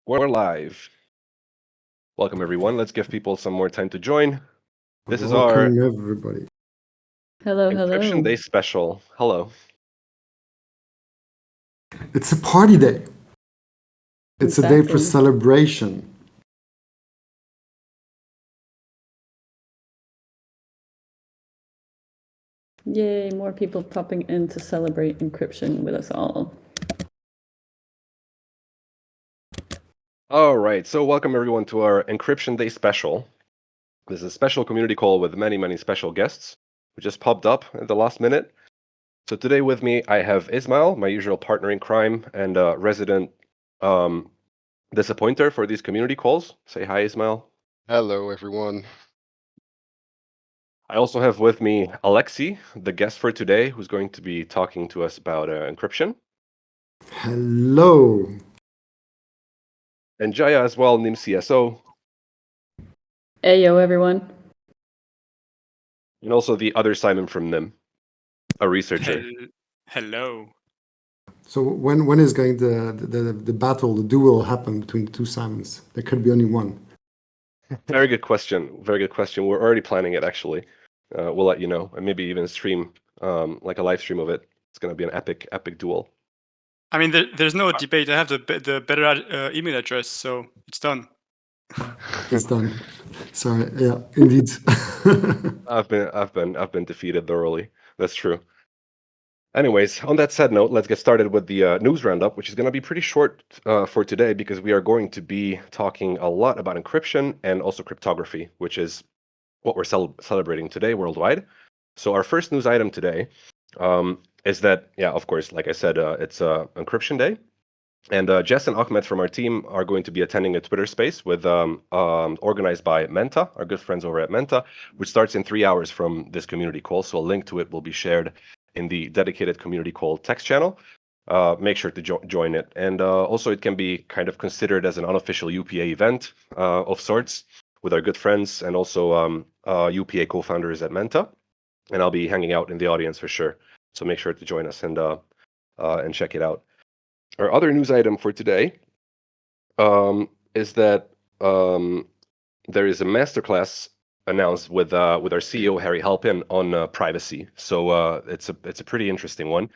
We're live. Welcome, everyone. Let's give people some more time to join. This is our Welcome, everybody. Hello, Encryption Day hello. Special. Hello. It's a party day. It's a day for Exactly. celebration. Yay, more people popping in to celebrate encryption with us all. All right. So, welcome, everyone, to our Encryption Day Special. This is a special community call with many, many special guests who just popped up at the last minute. So, today with me, I have Ismail, my usual partner in crime and resident disappointer for these community calls. Say hi, Ismail. Hello, everyone. I also have with me Alexi, the guest for today, who's going to be talking to us about encryption. Hello. And Jaya as well, Nym CSO. Ayo, everyone. And also the other Simon from Nym, a researcher. Hello. So when is going the battle, the duel happen between the two Simons? There could be only one. Very good question. Very good question. We're already planning it, actually. We'll let you know, and maybe even stream like a live stream of it. It's going to be an epic duel. I mean, there's no debate. I have the better email address, so it's done. It's done. Sorry. Yeah, indeed. I've been defeated thoroughly. That's true. Anyways, on that sad note, let's get started with the news roundup, which is going to be pretty short for today because we are going to be talking a lot about encryption and also cryptography, which is what we're celebrating today worldwide. So our first news item today is that, yeah, of course, like I said, it's Encryption Day. And Jess and Ahmed from our team are going to be attending a Twitter space with organized by Menta, our good friends over at Menta, which starts in 3 hours from this community call. So a link to it will be shared in the dedicated community call text channel. Make sure to join it. And also it can be kind of considered as an unofficial UPA event of sorts with our good friends and also UPA co-founders at Menta. And I'll be hanging out in the audience for sure. So make sure to join us and check it out. Our other news item for today is that there is a masterclass announced with our CEO Harry Halpin on privacy. So it's a pretty interesting one.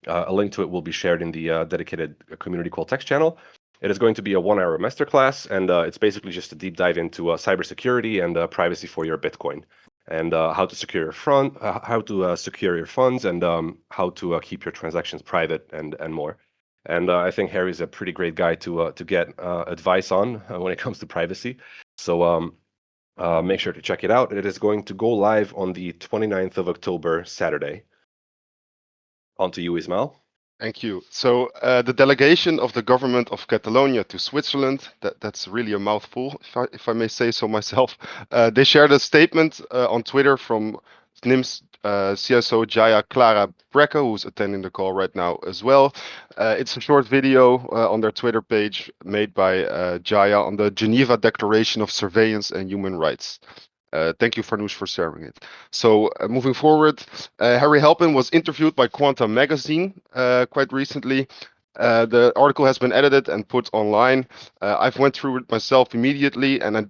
A link to it will be shared in the dedicated community call text channel. It is going to be a 1-hour masterclass, and it's basically just a deep dive into cybersecurity and privacy for your Bitcoin, and how to secure your secure your funds, and how to keep your transactions private, and more. And I think Harry's a pretty great guy to get advice on when it comes to privacy. So make sure to check it out. It is going to go live on the 29th of October, Saturday. On to you, Ismail. Thank you. So the delegation of the government of Catalonia to Switzerland, that's really a mouthful, if I may say so myself. They shared a statement on Twitter from Nym's CSO Jaya Clara Brecke, who's attending the call right now as well. It's a short video on their Twitter page made by Jaya on the Geneva Declaration of Surveillance and Human Rights. Thank you, Farnoosh, for sharing it. So moving forward, Harry Halpin was interviewed by Quantum magazine quite recently. The article has been edited and put online. I've went through it myself immediately, and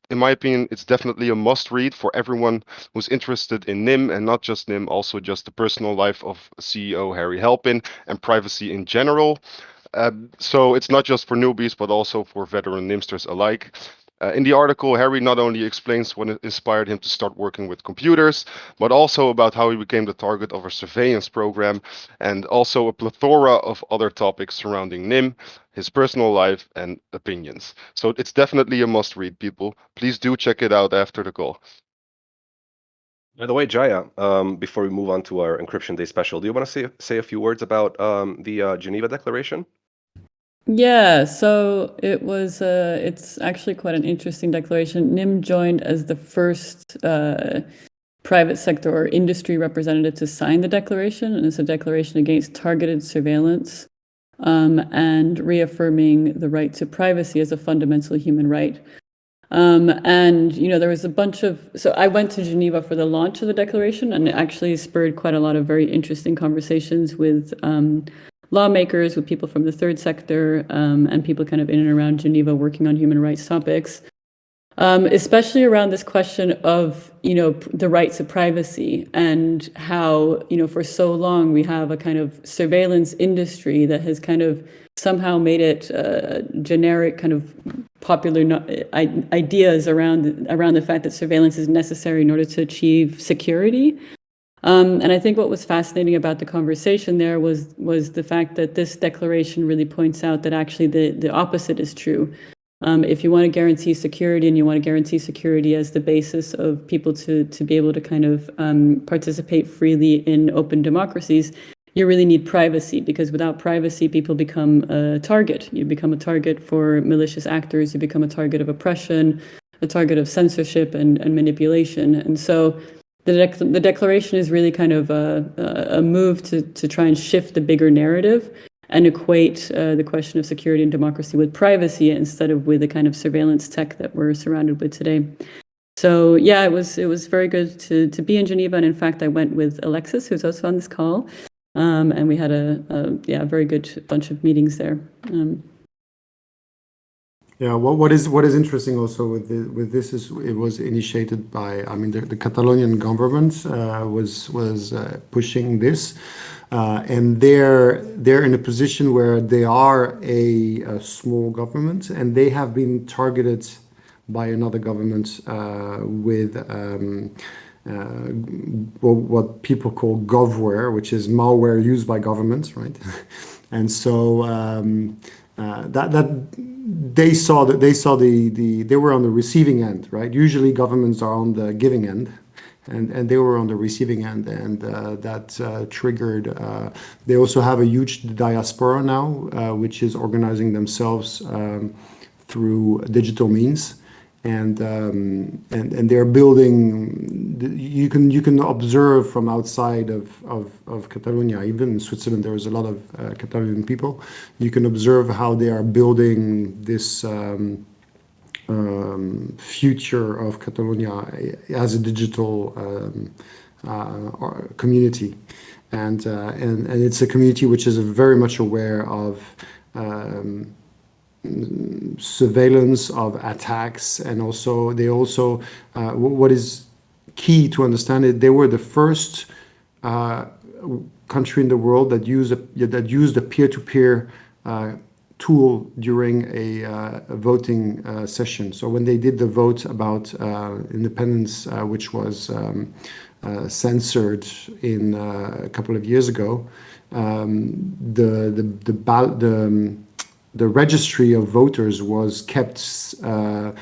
in my opinion, it's definitely a must-read for everyone who's interested in Nym, and not just Nym, also just the personal life of CEO Harry Halpin and privacy in general. So it's not just for newbies, but also for veteran Nymsters alike. In the article, Harry not only explains what inspired him to start working with computers, but also about how he became the target of a surveillance program, and also a plethora of other topics surrounding Nym, his personal life, and opinions. So it's definitely a must-read, people. Please do check it out after the call. By the way, Jaya, before we move on to our Encryption Day special, do you want to say a few words about the Geneva Declaration? Yeah, so it's actually quite an interesting declaration. Nym joined as the first private sector or industry representative to sign the declaration, and it's a declaration against targeted surveillance and reaffirming the right to privacy as a fundamental human right. And there was a bunch of, so I went to Geneva for the launch of the declaration, and it actually spurred quite a lot of very interesting conversations with lawmakers, with people from the third sector, and people kind of in and around Geneva working on human rights topics. Especially around this question of, the rights of privacy and how, for so long we have a kind of surveillance industry that has kind of somehow made it generic kind of popular ideas around the fact that surveillance is necessary in order to achieve security. And I think what was fascinating about the conversation there was the fact that this declaration really points out that actually the opposite is true. If you want to guarantee security, and you want to guarantee security as the basis of people to be able to kind of participate freely in open democracies, you really need privacy, because without privacy, people become a target. You become a target for malicious actors. You become a target of oppression, a target of censorship and manipulation. And so the declaration is really kind of a move to try and shift the bigger narrative and equate the question of security and democracy with privacy instead of with the kind of surveillance tech that we're surrounded with today. So yeah, it was very good to be in Geneva, and in fact, I went with Alexis, who's also on this call, and we had a very good bunch of meetings there. Yeah, what is interesting also with this is it was initiated by, the Catalonian government was pushing this, and they're in a position where they are a small government, and they have been targeted by another government with what people call govware, which is malware used by governments, right? And so that they were on the receiving end, right? Usually governments are on the giving end, and they were on the receiving end, and that triggered. They also have a huge diaspora now, which is organizing themselves through digital means, and they're building. You can observe from outside of Catalonia, even in Switzerland, there is a lot of Catalonian people. You can observe how they are building this future of Catalonia as a digital community, and it's a community which is very much aware of surveillance, of attacks, and also what is key to understand it, they were the first country in the world that used a peer-to-peer tool during a voting session. So when they did the vote about independence, which was censored in a couple of years ago, the registry of voters was kept on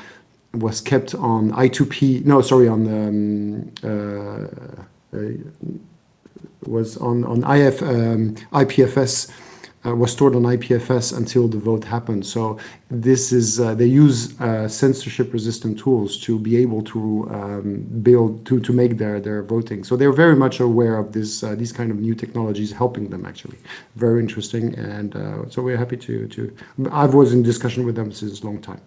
I2P. No, sorry, was on IPFS. Was stored on IPFS until the vote happened. So this is they use censorship-resistant tools to be able to build to make their voting. So they're very much aware of this these kind of new technologies helping them, actually. Very interesting, and so we're happy to. I was in discussion with them since a long time.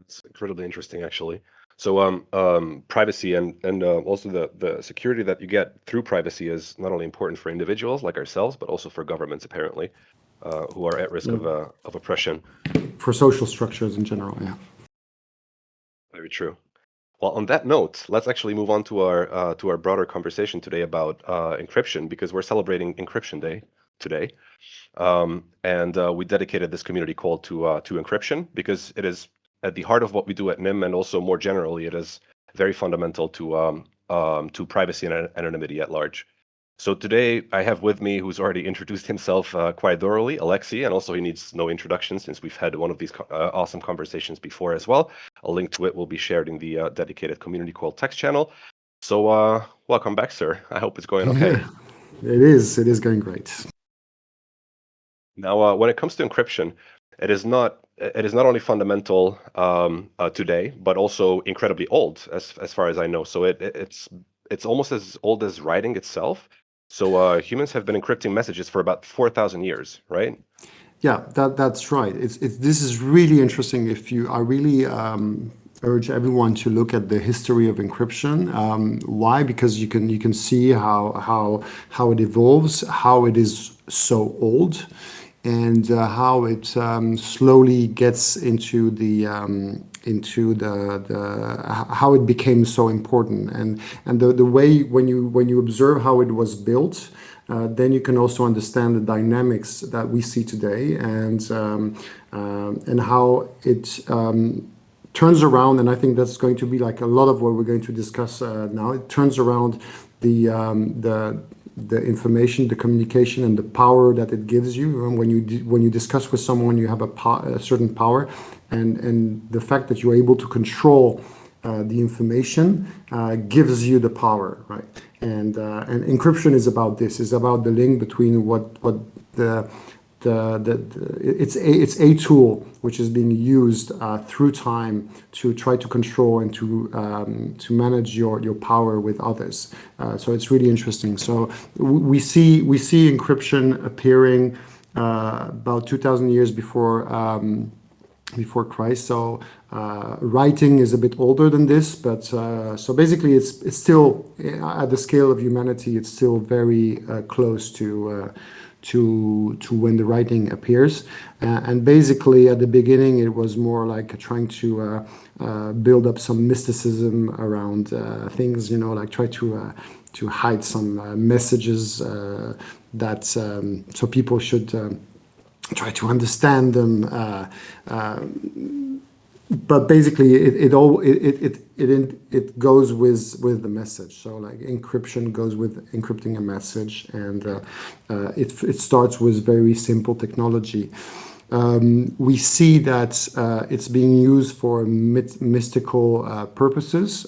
It's incredibly interesting, actually. So privacy and also the security that you get through privacy is not only important for individuals like ourselves, but also for governments, apparently, who are at risk of oppression. For social structures in general, yeah. Very true. Well, on that note, let's actually move on to our broader conversation today about encryption, because we're celebrating Encryption Day today, and we dedicated this community call to encryption because it is at the heart of what we do at Nym, and also more generally, it is very fundamental to privacy and anonymity at large. So today I have with me, who's already introduced himself quite thoroughly, Alexi, and also he needs no introduction since we've had one of these awesome conversations before as well. A link to it will be shared in the dedicated community call text channel. So welcome back, sir. I hope it's going okay. It is going great. Now, when it comes to encryption, it is not only fundamental today, but also incredibly old, as far as I know. So it's almost as old as writing itself. So humans have been encrypting messages for about 4,000 years, right? Yeah, that's right. This is really interesting. If you are really urge everyone to look at the history of encryption. Why? Because you can see how it evolves, how it is so old, and how it slowly gets into how it became so important, and the way when you observe how it was built. Then you can also understand the dynamics that we see today, and how it turns around. And I think that's going to be like a lot of what we're going to discuss now. It turns around the information, the communication, and the power that it gives you. And when you discuss with someone, you have a certain power, and the fact that you're able to control the information gives you the power, right? And encryption is about this. It's about the link between what it's a tool which is being used through time to try to control and to manage your power with others. So it's really interesting. So we see encryption appearing about 2,000 years before Christ. So writing is a bit older than this, but so basically it's still at the scale of humanity. It's still very close to when the writing appears. And basically at the beginning it was more like trying to build up some mysticism around things, like try to hide some messages that so people should try to understand them, but basically it goes with the message. So like encryption goes with encrypting a message, and it starts with very simple technology. We see that it's being used for mystical purposes.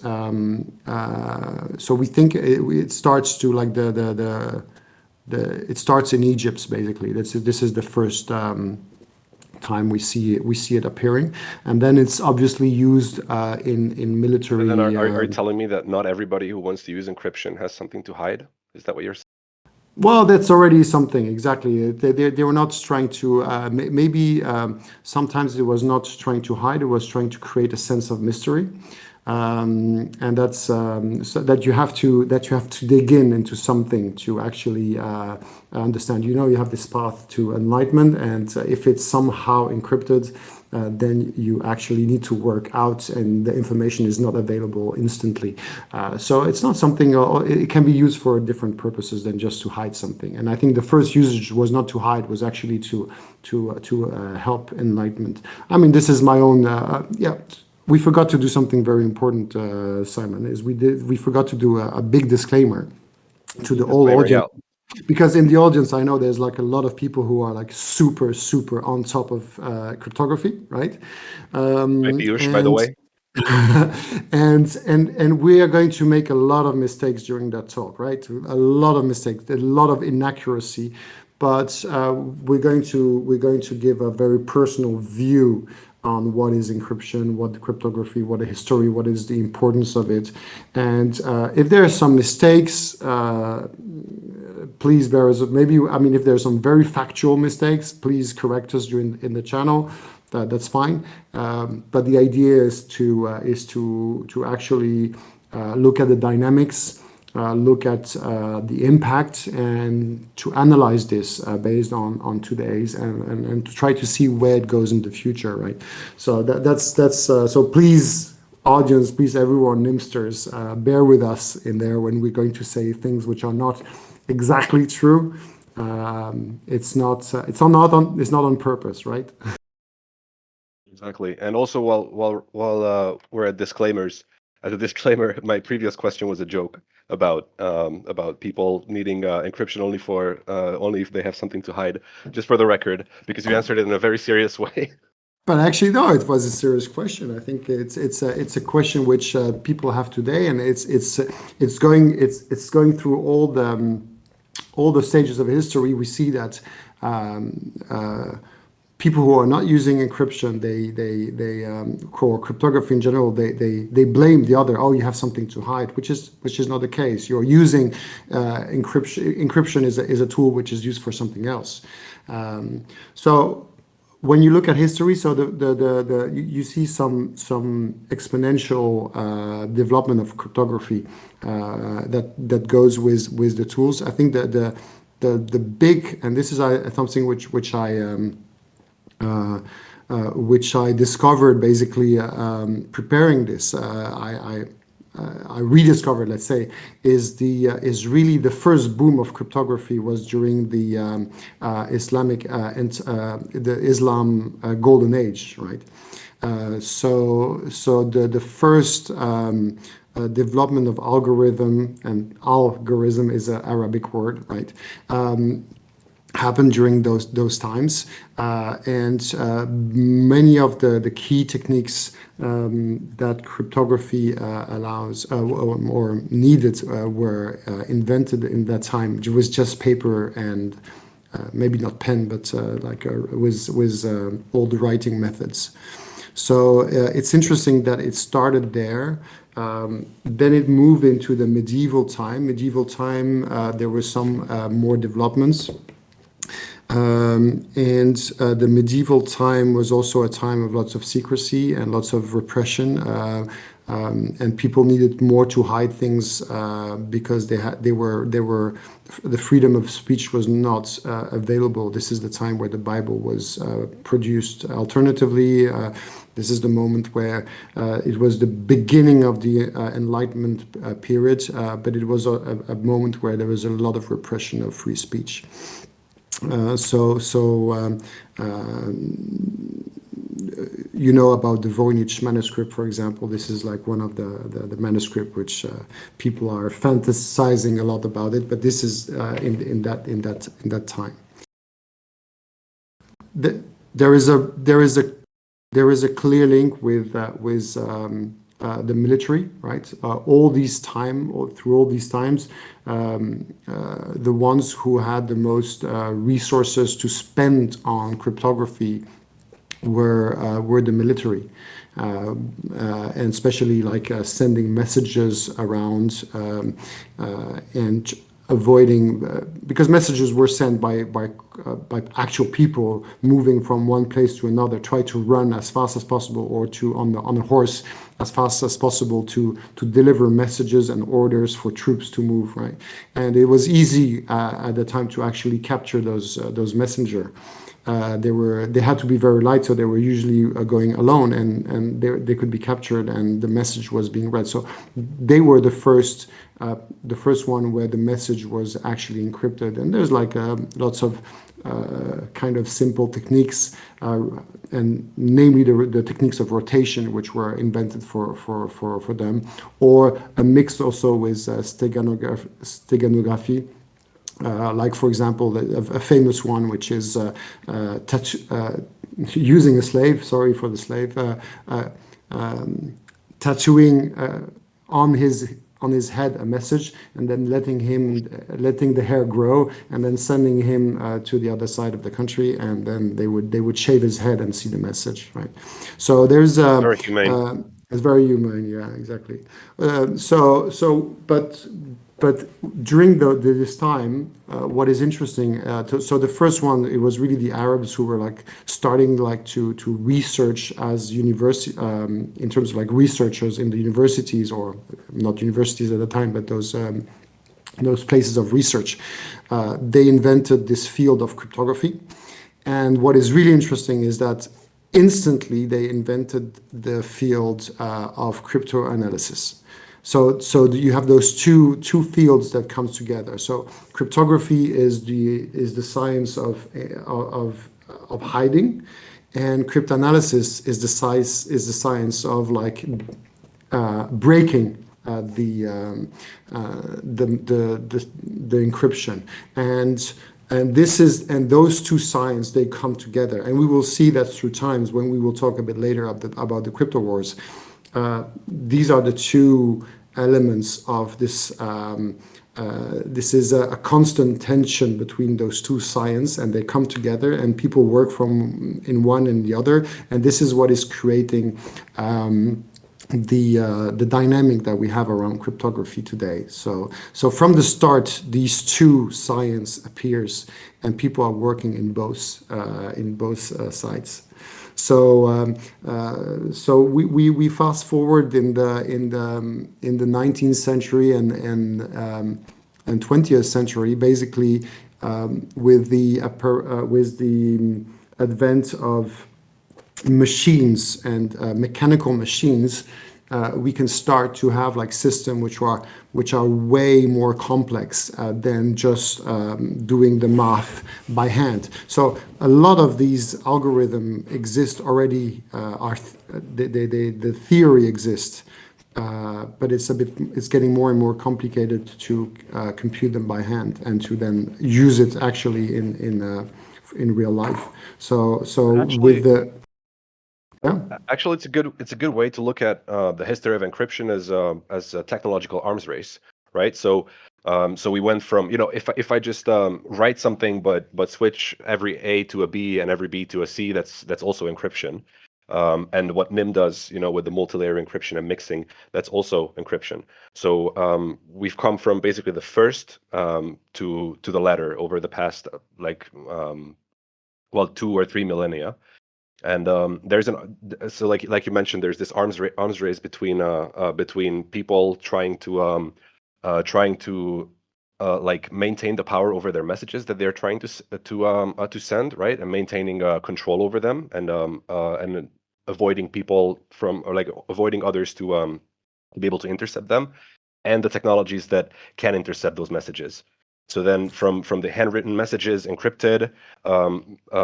So we think it starts to like it starts in Egypt, basically. This is the first time we see it appearing, and then it's obviously used in military. And then are you telling me that not everybody who wants to use encryption has something to hide? Is that what you're saying? Well, that's already something, exactly. They were not trying to, maybe sometimes it was not trying to hide, it was trying to create a sense of mystery. And that's so that you have to dig into something to actually understand. You have this path to enlightenment, and if it's somehow encrypted, then you actually need to work out, and the information is not available instantly. So it's not something. It can be used for different purposes than just to hide something. And I think the first usage was not to hide, was actually to help enlightenment. I mean, this is my own. We forgot to do something very important, Simon. We forgot to do a big disclaimer to the whole audience. Yeah. Because in the audience, I know there's like a lot of people who are like super on top of cryptography, right? By the way. and we are going to make a lot of mistakes during that talk, right? A lot of mistakes, a lot of inaccuracy, but we're going to give a very personal view on what is encryption, what cryptography, what the history, what is the importance of it. And if there are some mistakes, please bear us. If there's some very factual mistakes, please correct us in the channel. That's fine. But the idea is to actually look at the dynamics, look at the impact, and to analyze this based on today's and to try to see where it goes in the future, right? So that's so please, audience, please, everyone, Nimsters, bear with us in there when we're going to say things which are not exactly true. It's not on purpose, right? Exactly. And also, while we're at disclaimers, as a disclaimer, my previous question was a joke about people needing encryption only if they have something to hide. Just for the record, because you answered it in a very serious way. But actually, no, it was a serious question. I think it's a question which people have today, and it's going through all the stages of history. We see that people who are not using encryption, they or cryptography in general, they blame the other. Oh, you have something to hide, which is not the case. You're using encryption. Encryption is a tool which is used for something else. So when you look at history, so you see some exponential development of cryptography that goes with the tools. I think that the big, and this is something which I discovered basically preparing this. I rediscovered, let's say, is really the first boom of cryptography was during the Islam golden age, right? So the first development of algorithm, and algorithm is an Arabic word, right? Happened during those times, and many of the key techniques that cryptography allows or needed were invented in that time. It was just paper and maybe not pen, but with old writing methods. So it's interesting that it started there. Then it moved into the medieval time. There were some more developments. The medieval time was also a time of lots of secrecy and lots of repression, and people needed more to hide things because the freedom of speech was not available. This is the time where the Bible was produced alternatively. This is the moment where it was the beginning of the Enlightenment period, but it was a moment where there was a lot of repression of free speech. You know about the Voynich manuscript, for example. This is like one of the manuscript which people are fantasizing a lot about it, but this is in that time. There is a clear link with the military, right? Through all these times, the ones who had the most resources to spend on cryptography were the military, and especially like sending messages around and avoiding because messages were sent by actual people moving from one place to another. Try to run as fast as possible, or on a horse as fast as possible to deliver messages and orders for troops to move, right? And it was easy at the time to actually capture those messenger. They had to be very light, so they were usually going alone, and they could be captured, and the message was being read. So they were the first one where the message was actually encrypted. And there's like lots of kind of simple techniques, and namely the techniques of rotation, which were invented for them, or a mix also with steganography. Like, for example, a famous one, which is using a slave, sorry for the slave, tattooing on his head a message, and then letting the hair grow, and then sending him to the other side of the country, and then they would shave his head and see the message, right? So there's Very humane. it's very human, yeah, exactly. But during this time, what is interesting, so the first one, it was really the Arabs who were like starting like to research as university, in terms of like researchers in the universities, or not universities at the time, but those places of research. They invented this field of cryptography. And what is really interesting is that instantly they invented the field of cryptanalysis. So you have those two fields that comes together. So cryptography is the science of hiding, and cryptanalysis is the science of like breaking the encryption. And those two sciences, they come together, and we will see that through times when we will talk a bit later about the crypto wars. These are the two elements of this. This is a constant tension between those two sciences, and they come together, and people work from in one and the other, and this is what is creating the dynamic that we have around cryptography today. So from the start, these two science appears, and people are working in both sides. So we fast forward in the 19th century and 20th century, basically, with the advent of machines and mechanical machines, we can start to have like systems which are way more complex than just doing the math by hand. So a lot of these algorithms exist already. The theory exists, but it's getting more and more complicated to compute them by hand and to then use it actually in real life. So with the Actually, it's a good way to look at the history of encryption as a technological arms race, right? So we went from, if I just write something but switch every A to a B and every B to a C, that's also encryption. And what Nym does, with the multi-layer encryption and mixing, that's also encryption. So we've come from basically the first to the latter over the past 2 or 3 millennia. And like you mentioned, there's this arms race between people trying to like maintain the power over their messages that they're trying to send, right, and maintaining control over them, and avoiding people from, or like avoiding others to be able to intercept them, and the technologies that can intercept those messages. So then from the handwritten messages encrypted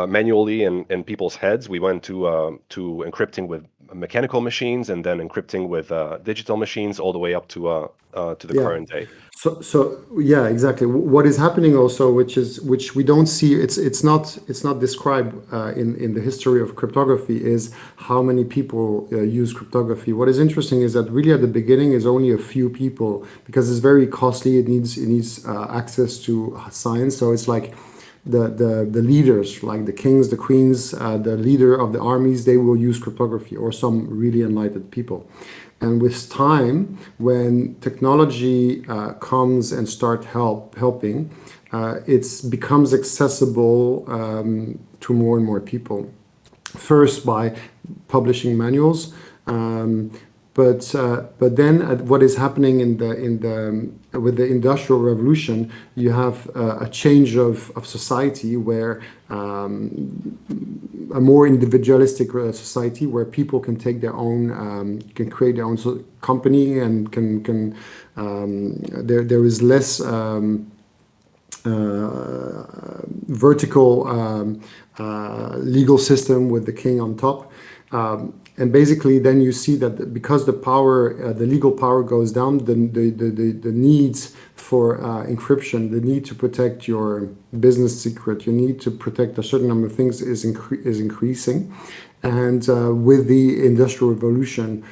manually in people's heads, we went to encrypting with mechanical machines, and then encrypting with digital machines, all the way up to the Yeah. current day. So yeah, exactly. What is happening also, which we don't see, it's not described in the history of cryptography, is how many people use cryptography. What is interesting is that really at the beginning is only a few people, because it's very costly. It needs access to science. So it's like the leaders, like the kings, the queens, the leader of the armies, they will use cryptography, or some really enlightened people. And with time, when technology comes and start helping, it becomes accessible to more and more people. First by publishing manuals, but then what is happening with the industrial revolution, you have a change of society, where a more individualistic society, where people can take their own, can create their own company, and there is less vertical legal system with the king on top. And basically, then you see that because the legal power goes down, the needs for encryption, the need to protect your business secret, you need to protect a certain number of things is increasing. And with the Industrial Revolution,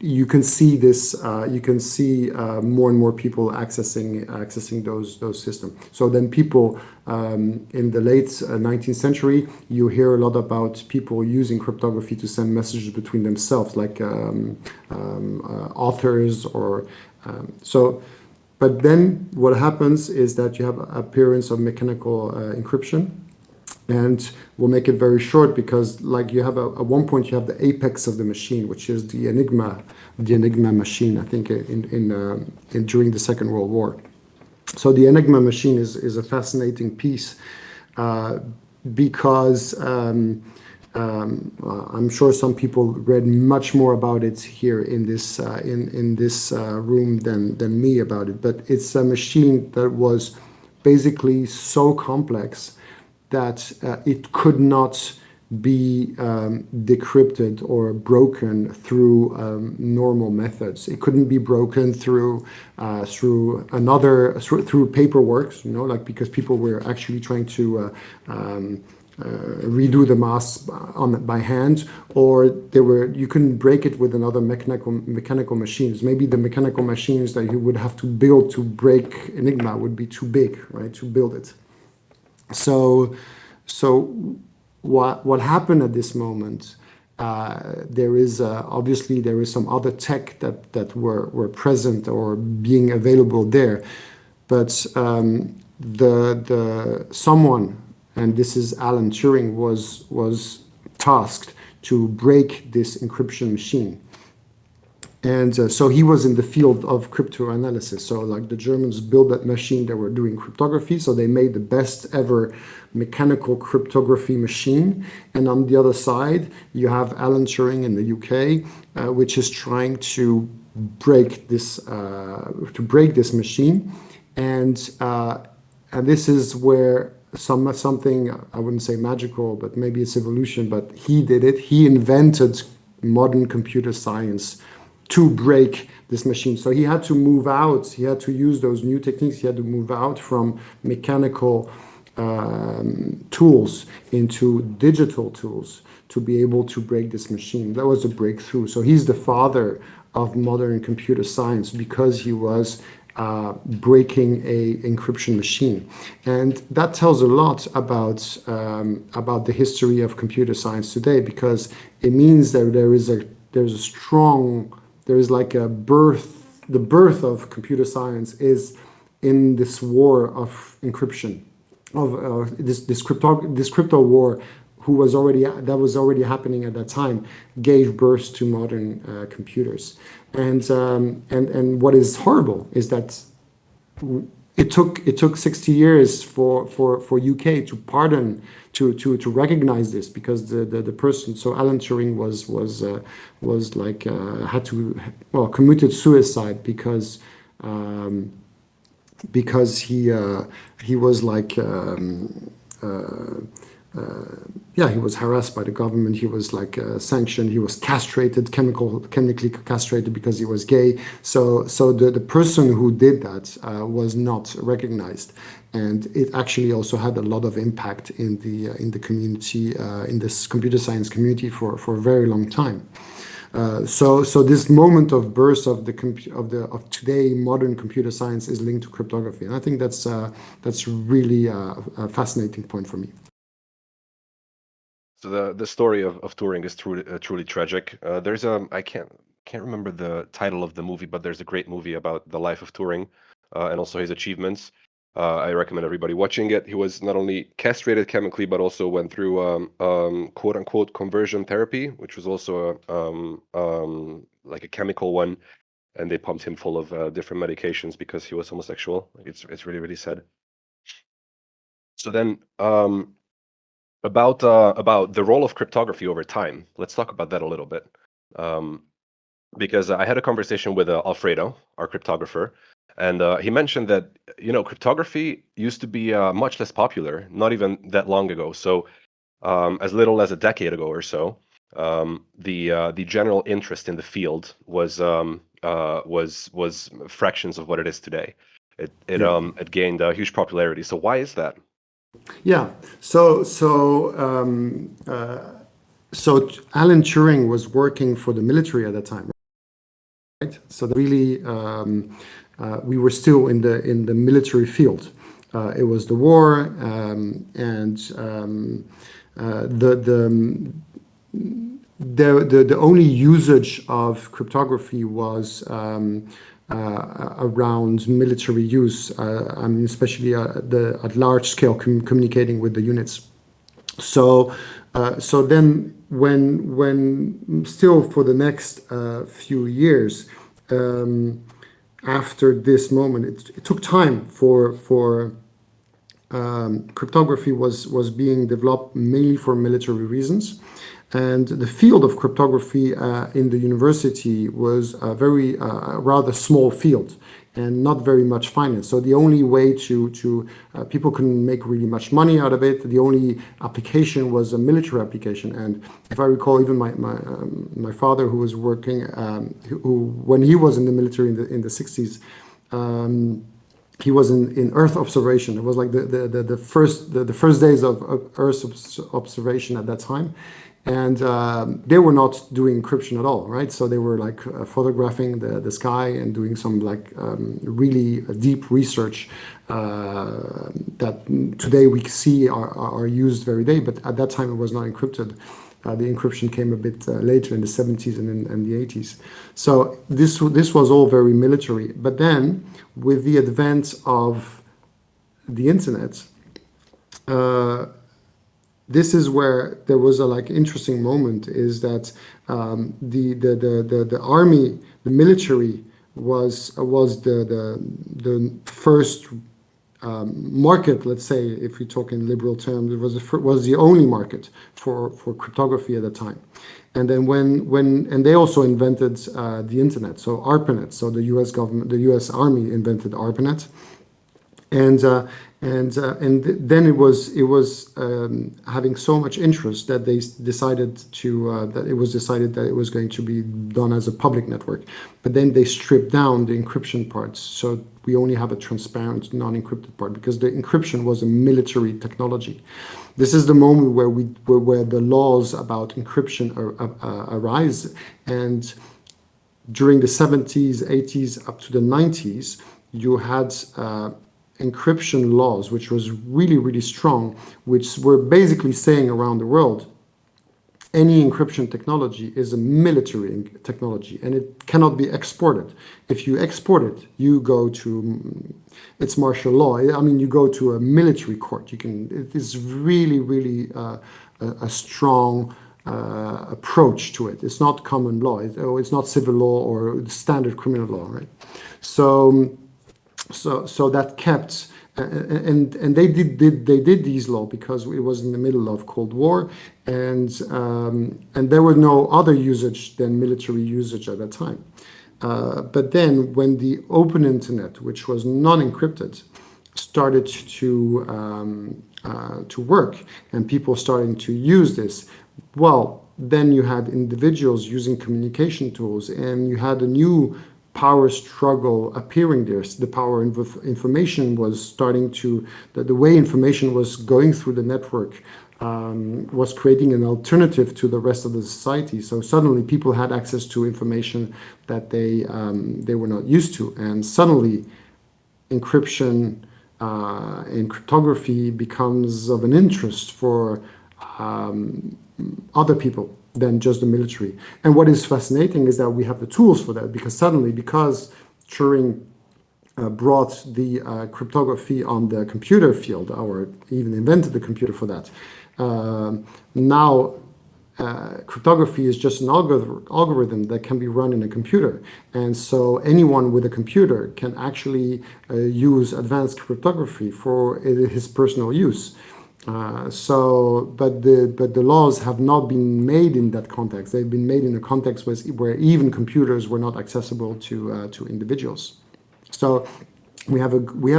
you can see this. You can see more and more people accessing those systems. So then people in the late 19th century, you hear a lot about people using cryptography to send messages between themselves, like authors or so. But then what happens is that you have appearance of mechanical encryption. And we'll make it very short, because like you have at one point you have the apex of the machine, which is the Enigma machine, I think during the Second World War. So the Enigma machine is a fascinating piece, because I'm sure some people read much more about it here in this room than me about it. But it's a machine that was basically so complex that it could not be decrypted or broken through normal methods. It couldn't be broken through paperwork, like, because people were actually trying to redo the math by hand, or you couldn't break it with another mechanical machines. Maybe the mechanical machines that you would have to build to break Enigma would be too big, right, to build it. So what happened at this moment there is obviously there is some other tech that were present or being available there, but the someone, and this is Alan Turing, was tasked to break this encryption machine. And so he was in the field of cryptanalysis. So like the Germans built that machine, they were doing cryptography. So they made the best ever mechanical cryptography machine. And on the other side, you have Alan Turing in the UK, which is trying to break this machine. And this is where something, I wouldn't say magical, but maybe it's evolution, but he did it. He invented modern computer science to break this machine. So he had to move out, he had to use those new techniques, he had to move out from mechanical tools into digital tools to be able to break this machine. That was a breakthrough. So he's the father of modern computer science because he was breaking a encryption machine. And that tells a lot about the history of computer science today, because it means that there is like a birth, the birth of computer science is in this war of encryption, of this crypto war, that was already happening at that time, gave birth to modern computers. And what is horrible is that it took 60 years for UK to pardon, to recognize this, because the person, so Alan Turing was like committed suicide because he was like he was harassed by the government. He was like sanctioned. He was castrated, chemically castrated because he was gay. So the person who did that was not recognized, and it actually also had a lot of impact in the community, in this computer science community for a very long time. So this moment of birth of today modern computer science is linked to cryptography, and I think that's really a fascinating point for me. So the story of Turing is truly tragic. There's I can't remember the title of the movie, but there's a great movie about the life of Turing, and also his achievements. I recommend everybody watching it. He was not only castrated chemically, but also went through quote unquote conversion therapy, which was also like a chemical one, and they pumped him full of different medications because he was homosexual. It's really, really sad. So then about the role of cryptography over time. Let's talk about that a little bit, because I had a conversation with Alfredo, our cryptographer, and he mentioned that cryptography used to be much less popular, not even that long ago. So as little as a decade ago or so, the general interest in the field was fractions of what it is today. It gained huge popularity. So why is that? Yeah. So Alan Turing was working for the military at that time, right? So really, we were still in the military field. It was the war, and the only usage of cryptography was around military use, especially at large scale communicating with the units. So then when still for the next few years after this moment, it took time for cryptography was being developed mainly for military reasons. And the field of cryptography in the university was a very rather small field and not very much finance. So the only way to people couldn't make really much money out of it. The only application was a military application. And if I recall, even my father, who was working, who when he was in the military in the 60s, he was in Earth observation. It was like the first days of Earth observation at that time. And they were not doing encryption at all, right? So they were like photographing the sky and doing some like really deep research that today we see are used every day, but at that time it was not encrypted. The encryption came a bit later in the 70s and the 80s. So this was all very military. But then, with the advent of the internet, this is where there was a interesting moment. Is that the army, the military was the first market, let's say, if we talk in liberal terms, it was the only market for cryptography at the time. And then and they also invented the internet, so ARPANET. So the U.S. government, the U.S. Army invented ARPANET, and then it was having so much interest that they decided that it was going to be done as a public network. But then they stripped down the encryption parts, so we only have a transparent, non-encrypted part, because the encryption was a military technology. This is the moment where the laws about encryption arise, and during the 70s, 80s, up to the 90s, you had encryption laws, which was really, really strong, which were basically saying around the world, any encryption technology is a military technology and it cannot be exported. If you export it, you go to, it's martial law. I mean, you go to a military court. It is really, really a strong approach to it. It's not common law. It's not civil law or standard criminal law, right? So that kept, and they did these laws because it was in the middle of Cold War, and there was no other usage than military usage at that time. But then when the open internet, which was non-encrypted, started to work, and people starting to use this, well, then you had individuals using communication tools, and you had a new power struggle appearing there. The power of information was starting to, the way information was going through the network was creating an alternative to the rest of the society. So suddenly people had access to information that they were not used to, and suddenly encryption and cryptography becomes of an interest for other people than just the military. And what is fascinating is that we have the tools for that, because Turing brought the cryptography on the computer field, or even invented the computer for that. Now cryptography is just an algorithm that can be run in a computer, and so anyone with a computer can actually use advanced cryptography for his personal use. But the laws have not been made in that context. They've been made in a context where even computers were not accessible to individuals. So we have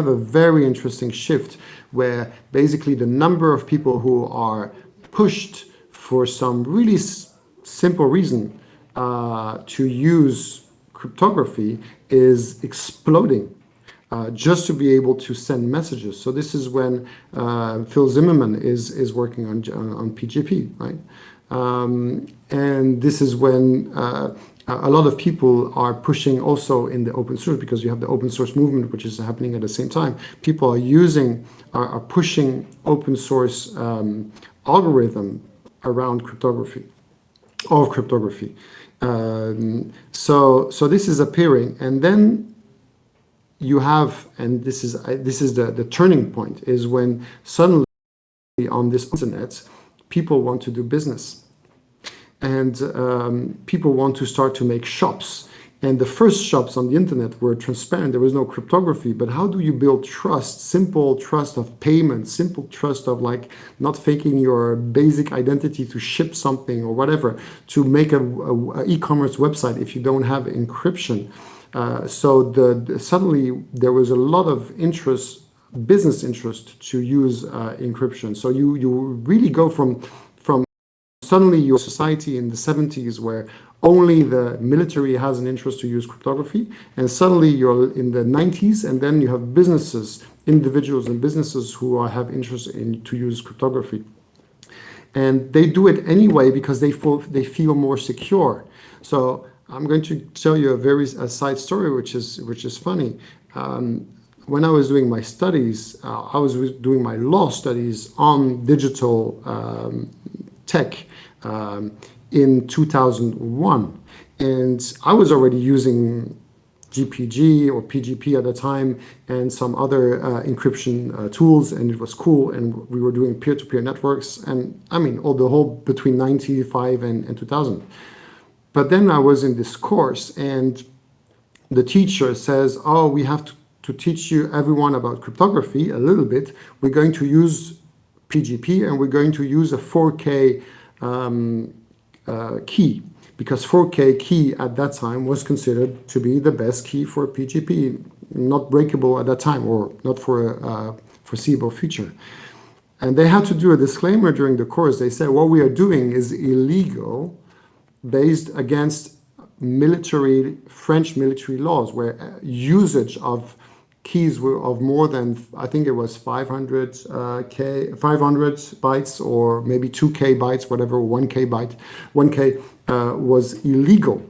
a very interesting shift where basically the number of people who are pushed for some really simple reason to use cryptography is exploding. Just to be able to send messages. So this is when Phil Zimmermann is working on PGP, right? And this is when a lot of people are pushing also in the open source, because you have the open source movement, which is happening at the same time. People are pushing open source algorithm around cryptography. So this is appearing, and then you have, and this is the turning point, is when suddenly on this internet people want to do business, and people want to start to make shops. And the first shops on the internet were transparent. There was no cryptography. But how do you build trust? Simple trust of payment, simple trust of not faking your basic identity to ship something or whatever, to make a e-commerce website if you don't have encryption. So suddenly there was a lot of interest, business interest, to use encryption. So you really go from suddenly your society in the 70s where only the military has an interest to use cryptography, and suddenly you're in the 90s, and then you have businesses, individuals and businesses who have interest to use cryptography. And they do it anyway because they feel more secure. So I'm going to tell you a side story, which is funny. When I was doing my studies, I was doing my law studies on digital tech in 2001. And I was already using GPG or PGP at the time and some other encryption tools, and it was cool. And we were doing peer-to-peer networks, and I mean, all the whole between 95 and 2000. But then I was in this course, and the teacher says, "Oh, we have to teach you everyone about cryptography a little bit. We're going to use PGP, and we're going to use a 4K key, because 4K key at that time was considered to be the best key for PGP, not breakable at that time, or not for a foreseeable future." And they had to do a disclaimer during the course. They said, "What we are doing is illegal based against French military laws, where usage of keys were of more than, I think it was 500 bytes, or maybe 2K bytes, whatever, 1K byte, 1K was illegal."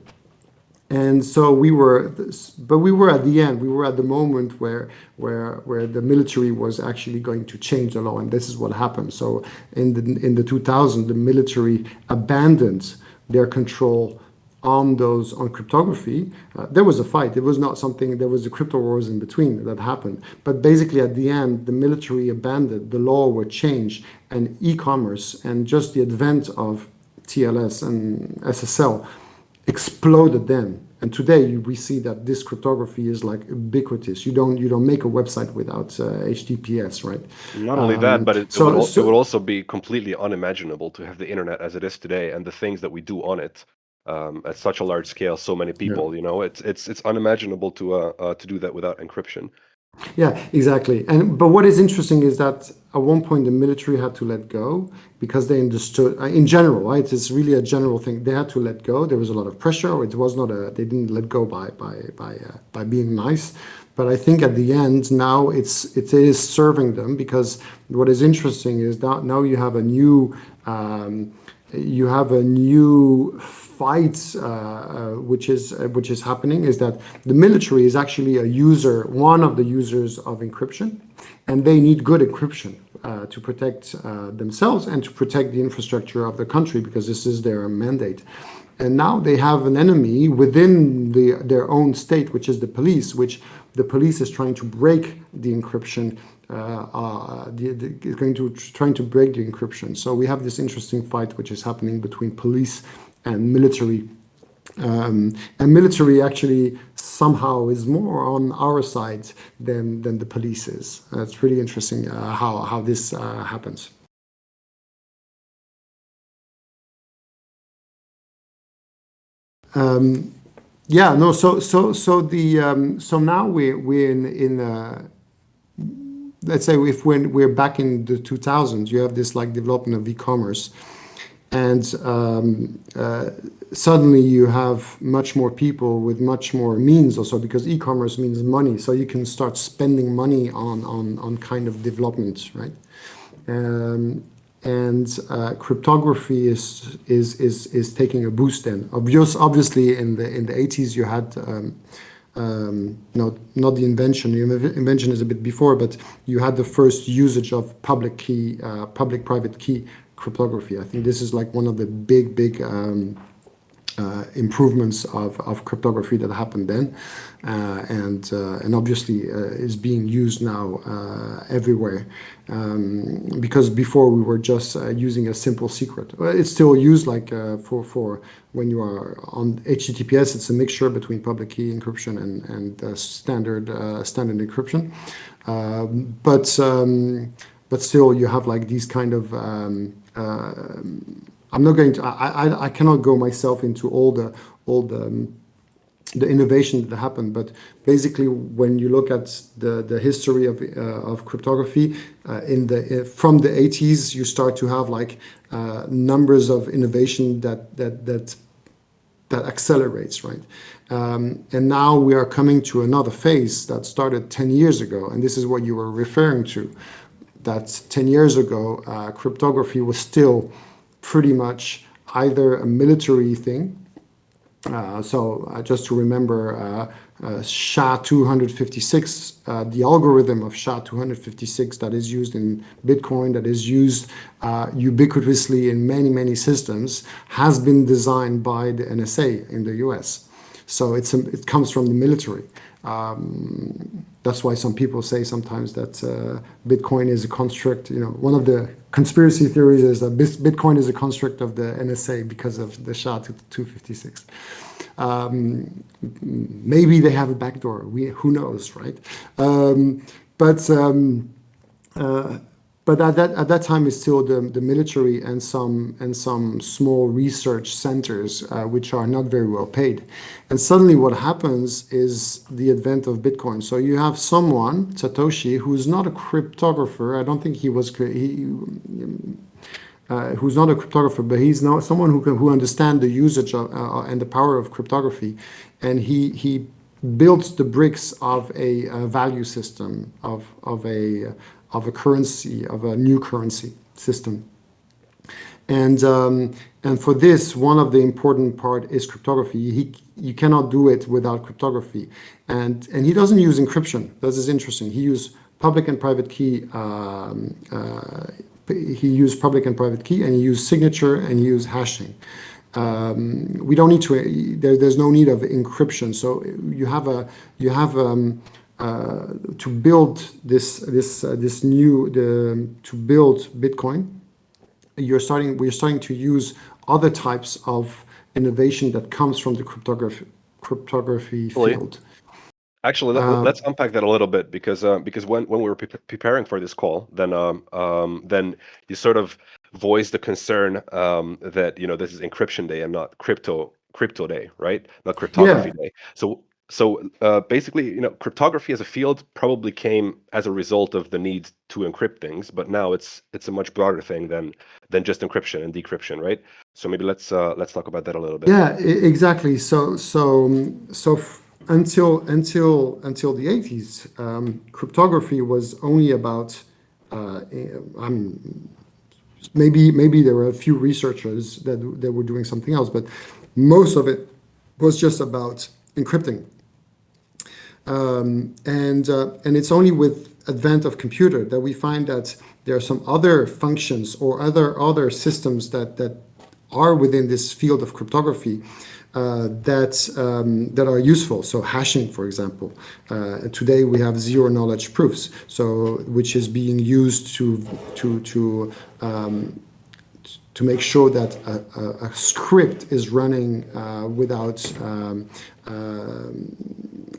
And so we were at the end. We were at the moment where the military was actually going to change the law, and this is what happened. So in the 2000s, the military abandoned their control on cryptography. There was a fight. It was not something. There was the crypto wars in between that happened. But basically, at the end, the military abandoned. The law were changed, and e-commerce and just the advent of TLS and SSL exploded then. And today we see that this cryptography is like ubiquitous. You don't make a website without HTTPS, right? Not only that, but it so- would so- it would also be completely unimaginable to have the internet as it is today and the things that we do on it at such a large scale, so many people. You know, it's unimaginable to do that without encryption. Yeah, exactly. But what is interesting is that at one point the military had to let go because they understood, in general, right? It's really a general thing. They had to let go. There was a lot of pressure. It was not they didn't let go by being nice. But I think at the end now it is serving them, because what is interesting is that now you have a new fight, which is happening, is that the military is actually one of the users of encryption, and they need good encryption to protect themselves and to protect the infrastructure of the country, because this is their mandate. And now they have an enemy within their own state, which is the police, which the police is trying to break the encryption, trying to break the encryption. So we have this interesting fight which is happening between police and military. And military actually somehow is more on our side than the police is. It's pretty interesting how this happens. Yeah, no. So now we're in let's say if when we're back in the 2000s, you have this like development of e-commerce, and suddenly you have much more people with much more means also, because e-commerce means money, so you can start spending money on kind of development, right? And cryptography is taking a boost. Then obviously in the 80s you had not the invention. The invention is a bit before, but you had the first usage of public-private key cryptography. I think this is like one of the big improvements of cryptography that happened then, and obviously is being used now everywhere, because before we were just using a simple secret. It's still used like for when you are on HTTPS. It's a mixture between public key encryption and standard encryption, but still you have like these kind of I'm not going to. I cannot go myself into all the innovation that happened, but basically, when you look at the history of cryptography from the 80s, you start to have like numbers of innovation that accelerates, right? And now we are coming to another phase that started 10 years ago, and this is what you were referring to. That 10 years ago, cryptography was still pretty much either a military thing, Just to remember, SHA-256, the algorithm of SHA-256 that is used in Bitcoin, that is used ubiquitously in many, many systems, has been designed by the NSA in the US. So it comes from the military. That's why some people say sometimes that Bitcoin is a construct. One of the conspiracy theories is that Bitcoin is a construct of the NSA because of the SHA-256. Maybe they have a backdoor. Who knows, right? But at that time, it's still the military and some small research centers, which are not very well paid. And suddenly, what happens is the advent of Bitcoin. So you have someone, Satoshi, who's not a cryptographer. I don't think he was. Who's not a cryptographer, but he's now someone who understands the usage of, and the power of cryptography, and he built the bricks of a value system of a currency, of a new currency system. And for this, one of the important part is cryptography. You cannot do it without cryptography, and he doesn't use encryption. This is interesting. He used public and private key. He used public and private key, and he used signature, and he used hashing. We don't need to. There's no need of encryption. So you have to build to build Bitcoin. We're starting to use other types of innovation that comes from the cryptography field. Actually, let's unpack that a little bit because when we were preparing for this call, then you sort of voiced the concern that this is Encryption Day and not crypto day, right? Not cryptography day. So basically, cryptography as a field probably came as a result of the need to encrypt things, but now it's a much broader thing than just encryption and decryption, right? So maybe let's talk about that a little bit. Yeah, exactly. So until the 80s, cryptography was only about. Maybe there were a few researchers that were doing something else, but most of it was just about encrypting. And it's only with advent of computer that we find that there are some other functions or other systems that are within this field of cryptography that are useful. So hashing, for example. Today we have zero knowledge proofs, which is being used to make sure that a script is running without.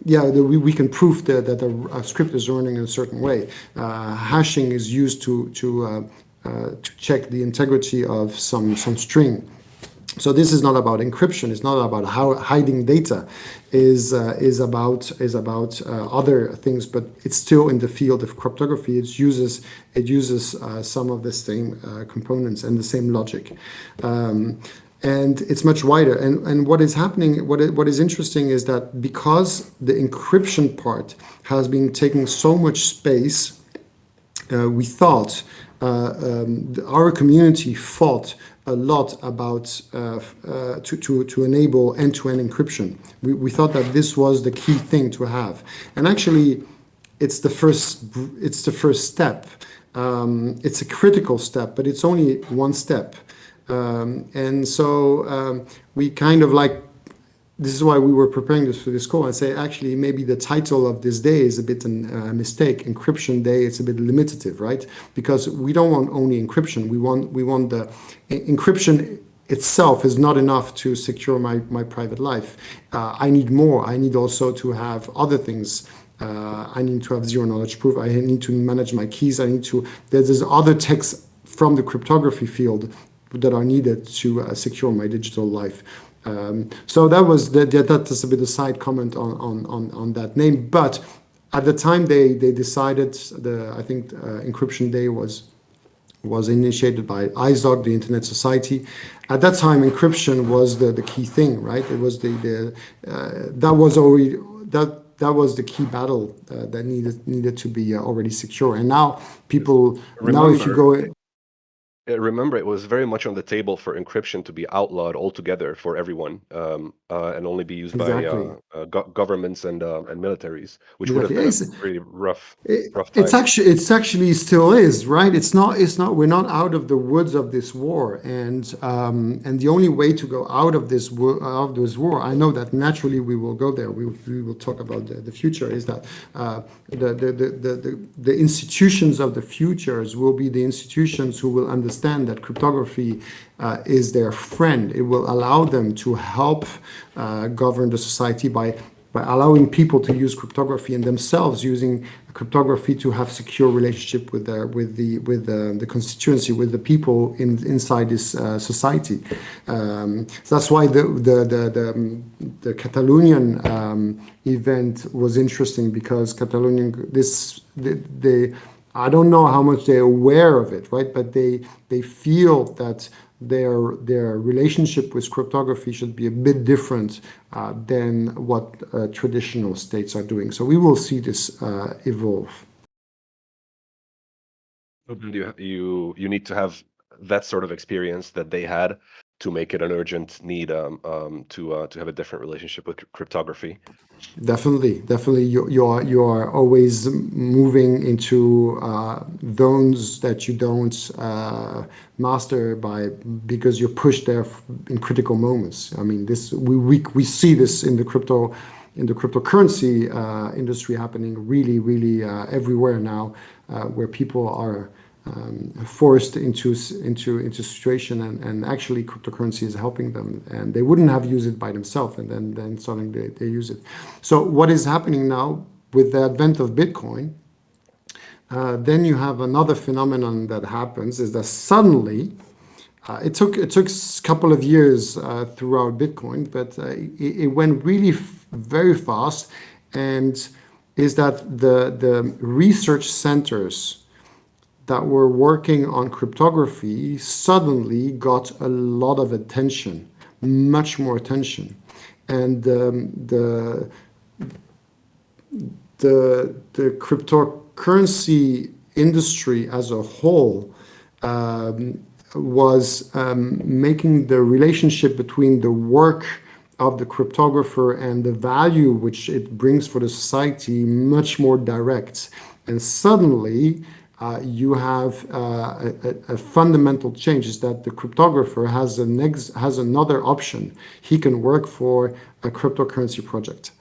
We can prove that a script is running in a certain way. Hashing is used to check the integrity of some string. So this is not about encryption. It's not about hiding data. Is about other things, but it's still in the field of cryptography. It uses some of the same components and the same logic. And it's much wider. And what is happening, what is interesting is that because the encryption part has been taking so much space, we thought, our community fought a lot about to enable end-to-end encryption. We thought that this was the key thing to have. And actually, it's the first step. It's a critical step, but it's only one step. And so we kind of this is why we were preparing for this call. I say, actually, maybe the title of this day is a bit a mistake. Encryption Day, it's a bit limitative, right? Because we don't want only encryption. We want the encryption itself is not enough to secure my private life. I need more. I need also to have other things. I need to have zero knowledge proof. I need to manage my keys. There's other texts from the cryptography field that are needed to secure my digital life. So that's a bit of a side comment on that name. But at the time they decided, I think Encryption Day was initiated by ISOC, the Internet Society. At that time, encryption was the key thing, right? It was that was the key battle that needed to be already secure. And now if you go. remember, it was very much on the table for encryption to be outlawed altogether for everyone, and only be used by Exactly. governments and militaries, which would have Exactly. been a It's, pretty rough It's time. actually still is, right. It's not we're not out of the woods of this war, and the only way to go out of this war, I know that naturally we will go there, we will talk about the future, is that the institutions of the futures will be the institutions who will understand that cryptography is their friend. It will allow them to help govern the society by allowing people to use cryptography and themselves using cryptography to have secure relationship with the constituency, with the people inside this society. So that's why the Catalonian event was interesting, because Catalonian they I don't know how much they're aware of it, right? But they feel that their relationship with cryptography should be a bit different than what traditional states are doing. So we will see this evolve. You need to have that sort of experience that they had to make it an urgent need, to have a different relationship with cryptography. Definitely, you are always moving into zones that you don't master because you're pushed there in critical moments. I mean, this we see this in the cryptocurrency industry happening really everywhere now, where people are forced into situation, and actually cryptocurrency is helping them, and they wouldn't have used it by themselves, and then suddenly they use it. So what is happening now with the advent of Bitcoin, then you have another phenomenon that happens, is that suddenly it took a couple of years throughout Bitcoin, but it went really very fast, and is that the research centers that were working on cryptography suddenly got a lot of attention, much more attention. And the cryptocurrency industry as a whole was making the relationship between the work of the cryptographer and the value which it brings for the society much more direct. And suddenly you have a fundamental change, is that the cryptographer has another option. He can work for a cryptocurrency project.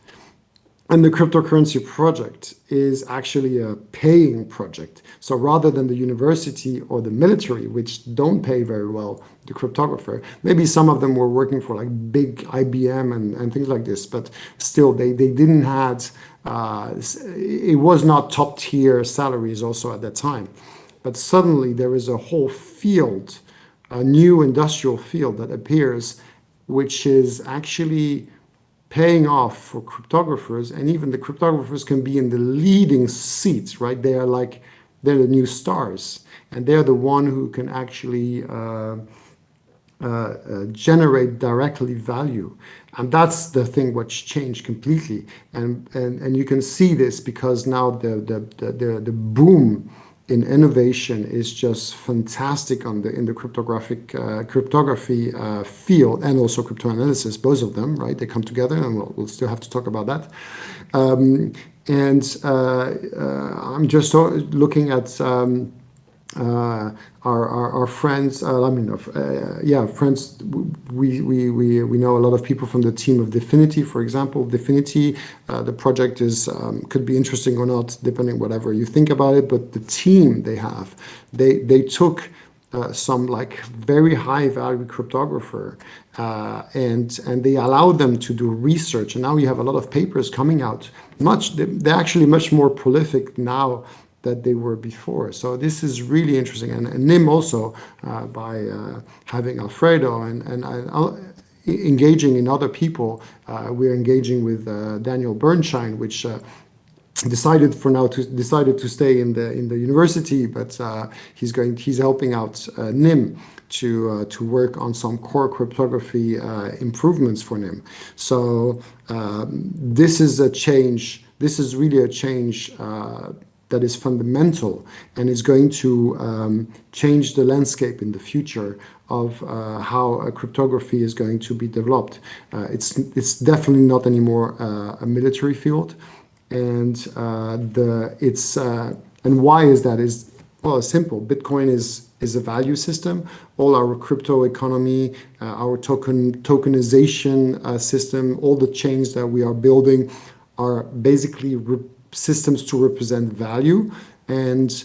And the cryptocurrency project is actually a paying project. So rather than the university or the military, which don't pay very well the cryptographer, maybe some of them were working for like big IBM and things like this, but still they didn't have, it was not top tier salaries also at that time. But suddenly there is a whole field, a new industrial field that appears, which is actually paying off for cryptographers, and even the cryptographers can be in the leading seats, right? They're the new stars, and they're the one who can actually generate directly value. And that's the thing which changed completely. And you can see this because now the boom in innovation is just fantastic in the cryptography field, and also cryptoanalysis, both of them, right? They come together, and we'll still have to talk about that. I'm just looking at our friends. Friends. We know a lot of people from the team of Definity, for example. Definity, the project could be interesting or not, depending whatever you think about it. But the team they took some like very high value cryptographer, and they allowed them to do research. And now you have a lot of papers coming out. They're actually much more prolific now that they were before. So this is really interesting. And Nym also, by having Alfredo and engaging in other people, we're engaging with Daniel Bernstein, which decided to stay in the university, but he's helping out Nym to work on some core cryptography improvements for Nym. So this is a change. This is really a change that is fundamental and is going to change the landscape in the future of how cryptography is going to be developed. It's definitely not anymore a military field, and and why is that? Well, it's simple. Bitcoin is a value system. All our crypto economy, our tokenization system, all the chains that we are building are basically systems to represent value, and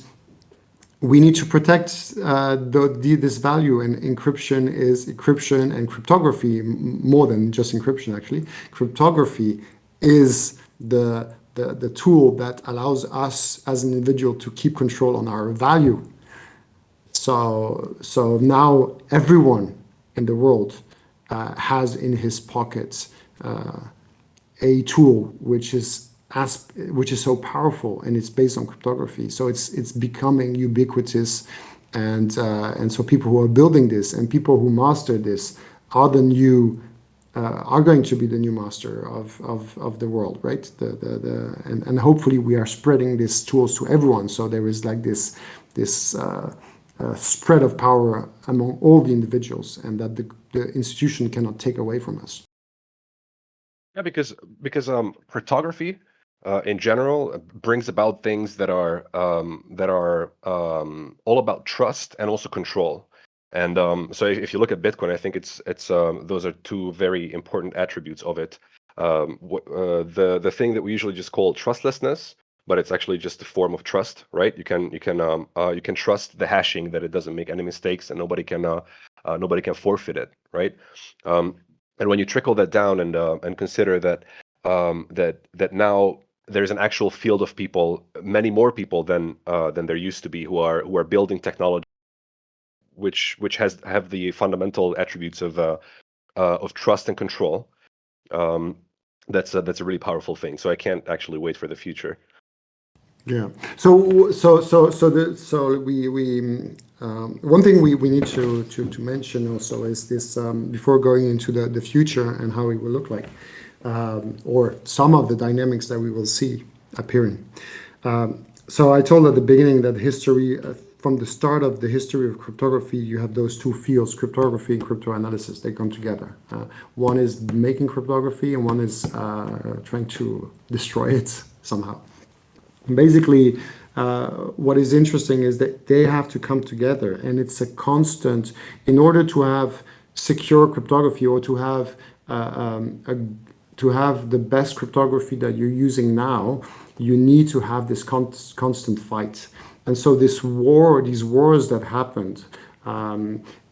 we need to protect this value. And encryption and cryptography, more than just encryption actually. Cryptography is the tool that allows us as an individual to keep control on our value. So now everyone in the world has in his pockets a tool which is so powerful, and it's based on cryptography. So it's becoming ubiquitous, and so people who are building this and people who master this are going to be the new master of the world, right? And hopefully we are spreading these tools to everyone. So there is like this spread of power among all the individuals, and that the institution cannot take away from us. Yeah, because cryptography in general brings about things that are all about trust and also control. And so if you look at Bitcoin, I think it's those are two very important attributes of it. The thing that we usually just call trustlessness, but it's actually just a form of trust, right? You can trust the hashing, that it doesn't make any mistakes, and nobody can forfeit it, right? And when you trickle that down and consider that that now there's an actual field of people, many more people than there used to be, who are building technology which have the fundamental attributes of trust and control. That's a really powerful thing. So I can't actually wait for the future. Yeah. So we one thing we need to mention also is this, before going into the future and how it will look like, or some of the dynamics that we will see appearing. So I told at the beginning that history, from the start of the history of cryptography, you have those two fields, cryptography and cryptanalysis. They come together. One is making cryptography, and one is trying to destroy it somehow. Basically, what is interesting is that they have to come together, and it's a constant. In order to have secure cryptography, or to have the best cryptography that you're using now, you need to have this constant fight. And so these wars that happened,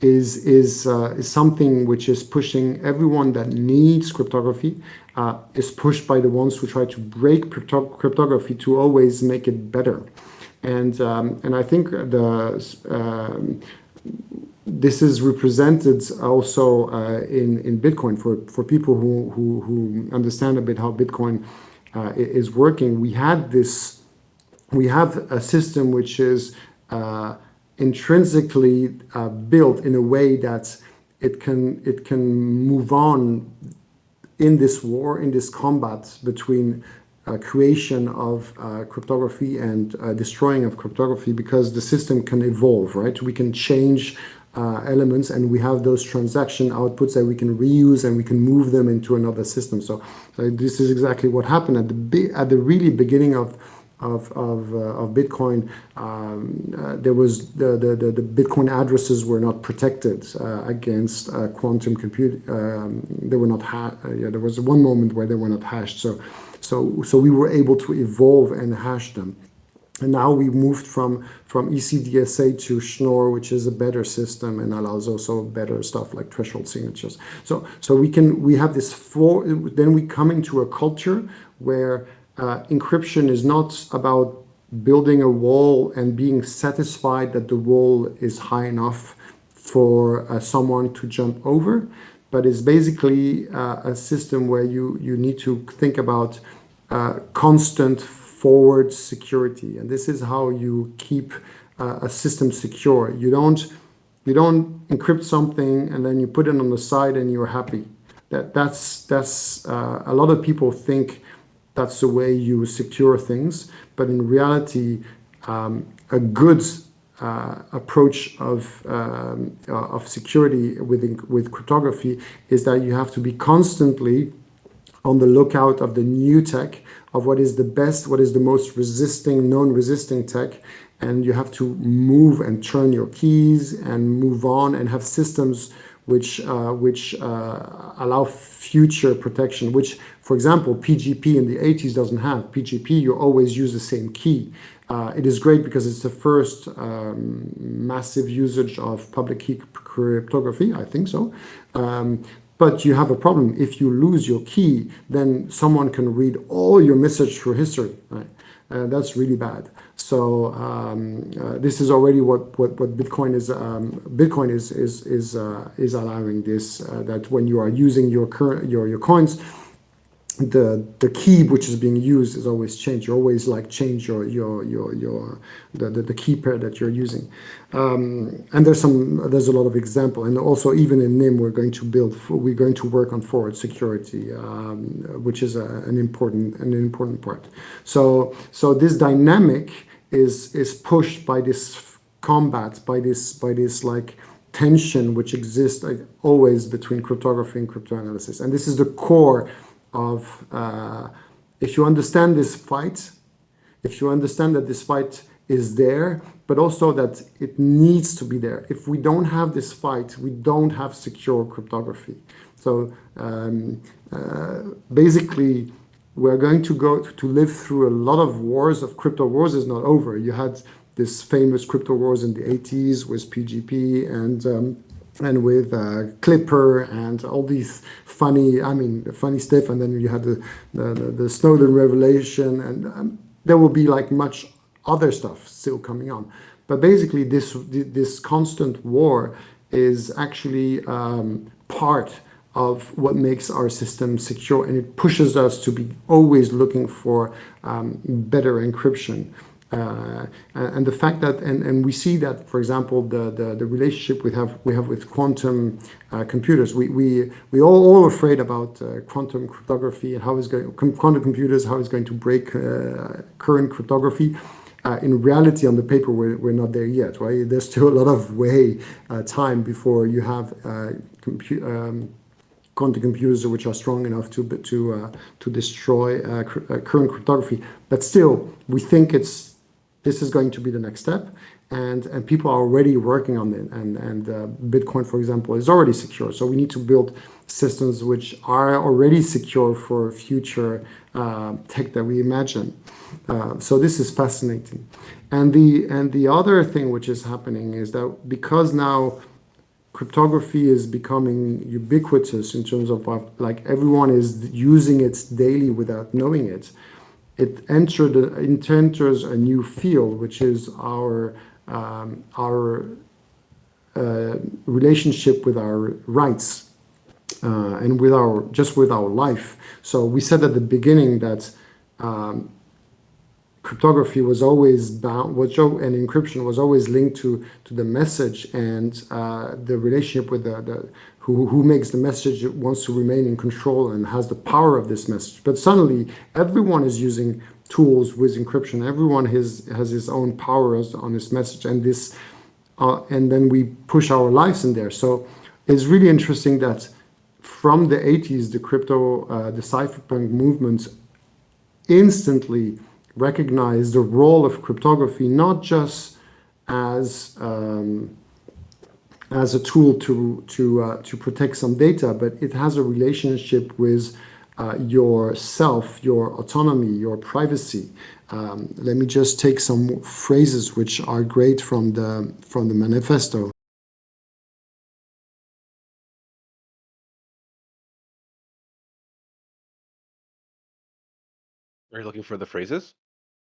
is something which is pushing everyone that needs cryptography, is pushed by the ones who try to break cryptography to always make it better. And I think this is represented also in Bitcoin for people who understand a bit how Bitcoin is working. We have a system which is intrinsically built in a way that it can move on in this war, in this combat between creation of cryptography and destroying of cryptography, because the system can evolve, right? We can change elements, and we have those transaction outputs that we can reuse, and we can move them into another system. So this is exactly what happened at the really beginning of Bitcoin. There was the Bitcoin addresses were not protected against quantum computing. They were not there was one moment where they were not hashed. So we were able to evolve and hash them. And now we moved from ECDSA to Schnorr, which is a better system and allows also better stuff like threshold signatures. So we have this then we come into a culture where encryption is not about building a wall and being satisfied that the wall is high enough for someone to jump over, but it's basically a system where you need to think about constant forward security, and this is how you keep a system secure. You don't encrypt something and then you put it on the side and you're happy. That's a lot of people think that's the way you secure things. But in reality, a good approach of security with cryptography is that you have to be constantly on the lookout of the new tech, of what is the best, what is the most resisting, non-resisting tech, and you have to move and turn your keys and move on and have systems which allow future protection. Which, for example, PGP in the 80s doesn't have. PGP, you always use the same key. It is great because it's the first massive usage of public key cryptography, I think so. But you have a problem. If you lose your key, then someone can read all your message through history, right? That's really bad. So this is already what Bitcoin is. Bitcoin is allowing this. That when you are using your coins, the key which is being used is always changed. You always like change the key pair that you're using. And there's a lot of example, and also even in Nym we're going to work on forward security, which is an important part. So this dynamic is pushed by this combat, by this like tension which exists like always between cryptography and cryptanalysis, and this is the core of if you understand this fight, if you understand that this fight is there, but also that it needs to be there. If we don't have this fight, we don't have secure cryptography. So basically, we're going to go to live through a lot of wars. Of crypto wars is not over. You had this famous crypto wars in the 80s with PGP and with Clipper and all these funny stuff, and then you had the Snowden revelation, and there will be like much other stuff still coming on. But basically, this constant war is actually part of what makes our system secure, and it pushes us to be always looking for better encryption. And the fact that, and we see that, for example, the relationship we have with quantum computers. We all afraid about quantum cryptography and quantum computers, how it's going to break current cryptography. In reality, on the paper, we're not there yet, right? There's still a lot of time before you have quantum computers which are strong enough to destroy current cryptography. But still, we think this is going to be the next step, and people are already working on it. And Bitcoin, for example, is already secure. So we need to build systems which are already secure for future tech that we imagine. So this is fascinating. And the other thing which is happening is that because now cryptography is becoming ubiquitous in terms of like everyone is using it daily without knowing it, it enters a new field, which is our relationship with our rights and with our life. So we said at the beginning that cryptography was always bound, and encryption was always linked to the message, and the relationship with the who makes the message wants to remain in control and has the power of this message. But suddenly, everyone is using tools with encryption. Everyone has his own powers on this message, and and then we push our lives in there. So it's really interesting that from the 80s, the cypherpunk movement instantly recognized the role of cryptography not just as a tool to protect some data, but it has a relationship with yourself, your autonomy, your privacy. Let me just take some phrases which are great from the manifesto. Are you looking for the phrases?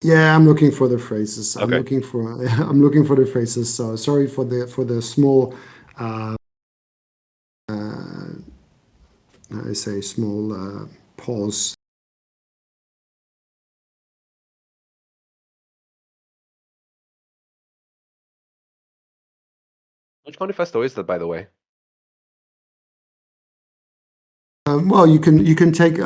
Yeah, I'm looking for the phrases. Okay. I'm looking for the phrases. So sorry for the small I say small pause. Which manifesto is that, by the way? Well, you can take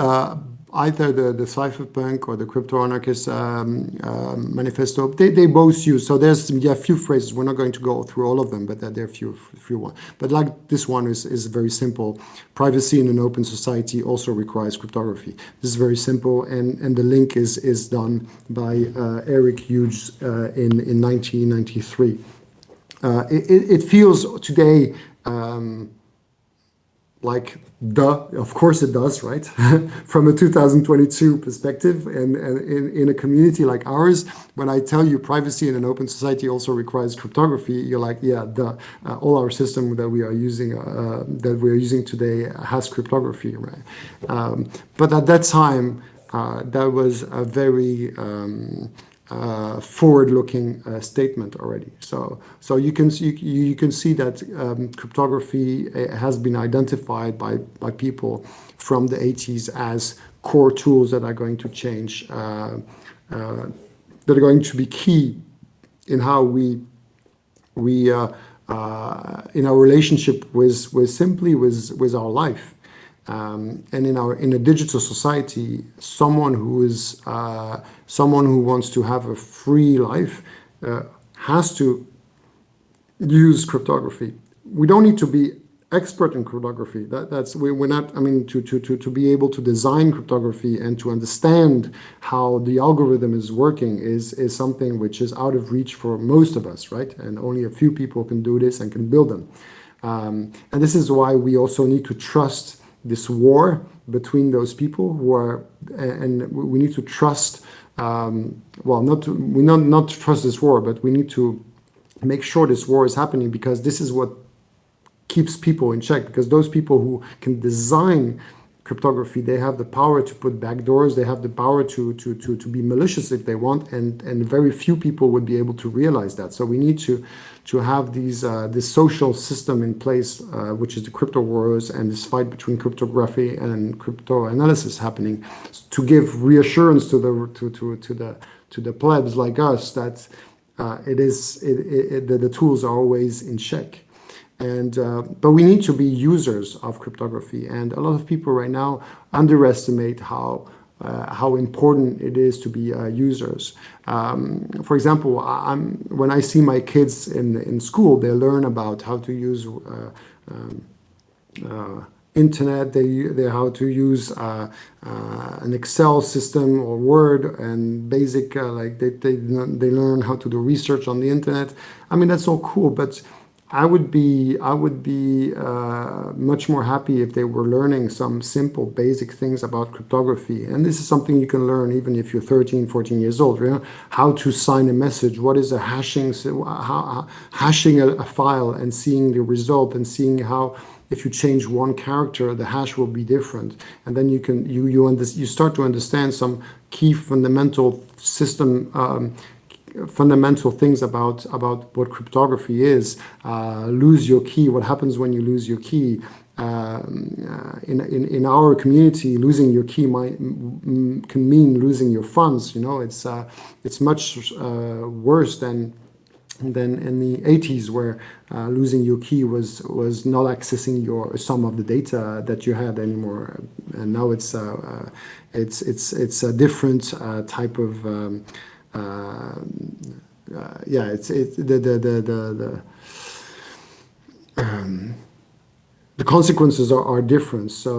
either the cypherpunk or the crypto anarchist manifesto. They both use, so there's a few phrases. We're not going to go through all of them, but there are few ones. But like this one is very simple. Privacy in an open society also requires cryptography. This is very simple, and the link is done by Eric Hughes in 1993. It feels today like of course it does, right? From a 2022 perspective, and in a community like ours, when I tell you privacy in an open society also requires cryptography, you're like, yeah, all our system that we are using today has cryptography, right? But at that time, that was a very forward-looking statement already. So you can see that cryptography has been identified by people from the 80s as core tools that are going to change, that are going to be key in how we in our relationship with our life. And in a digital society, someone who wants to have a free life has to use cryptography. We don't need to be expert in cryptography. We're not. I mean, to be able to design cryptography and to understand how the algorithm is working is something which is out of reach for most of us, right? And only a few people can do this and can build them. And this is why we also need to trust this war between those people who are, and we need to trust. Not to trust this war, but we need to make sure this war is happening, because this is what keeps people in check. Because those people who can design cryptography, they have the power to put backdoors, they have the power to be malicious if they want, and very few people would be able to realize that. So we need to have this social system in place, which is the crypto wars and this fight between cryptography and crypto analysis happening, to give reassurance to the plebs like us that the tools are always in check. But we need to be users of cryptography, and a lot of people right now underestimate how important it is to be users. For example, when I see my kids in school, they learn about how to use internet. They how to use an Excel system or Word and basic they learn how to do research on the internet. I mean, that's all cool, but I would be much more happy if they were learning some simple basic things about cryptography. And this is something you can learn even if you're 13, 14 years old. You know, how to sign a message, what is a hashing a file, and seeing the result, and seeing how if you change one character, the hash will be different. And then you start to understand some key fundamental fundamental things about what cryptography is. Lose your key. What happens when you lose your key? In our community, losing your key can mean losing your funds. You know, it's much worse than in the 80s, where losing your key was not accessing some of the data that you had anymore. And now it's a different type of the consequences are different. So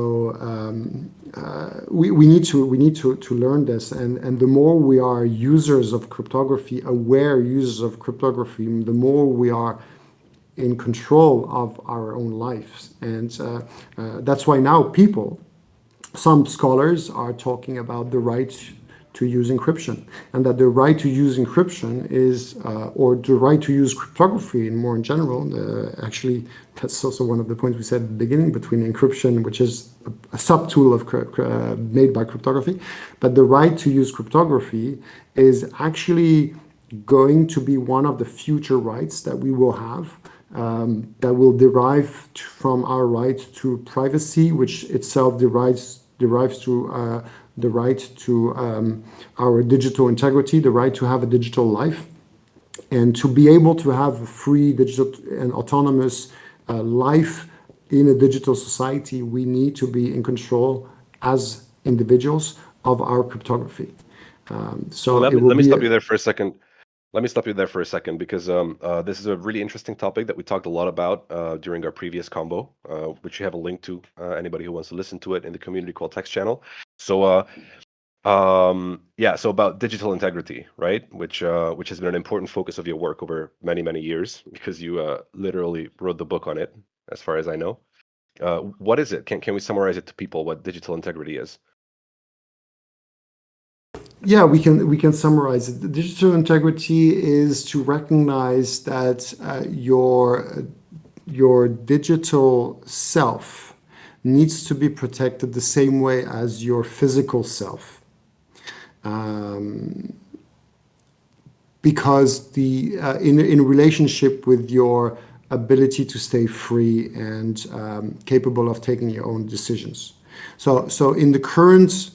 we need to learn this, and the more we are users of cryptography, aware users of cryptography, the more we are in control of our own lives. And that's why now some scholars are talking about the right to use encryption, and that the right to use encryption is, or the right to use cryptography more in general. Actually, that's also one of the points we said at the beginning, between encryption, which is a sub-tool made by cryptography, but the right to use cryptography is actually going to be one of the future rights that we will have, that will derive from our right to privacy, which itself derives to the right to our digital integrity, the right to have a digital life, and to be able to have a free digital and autonomous life in a digital society. We need to be in control as individuals of our cryptography. So So it will let me be stop you there for a second. Let me stop you there for a second because this is a really interesting topic that we talked a lot about during our previous combo, which you have a link to anybody who wants to listen to it in the community called Text Channel. So yeah, so about digital integrity, right? Which has been an important focus of your work over many, many years because you literally wrote the book on it, as far as I know. What is it? Can we summarize it to people what digital integrity is? Yeah, we can summarize it. The digital integrity is to recognize that your digital self needs to be protected the same way as your physical self. Because in relationship with your ability to stay free and capable of taking your own decisions. So in the current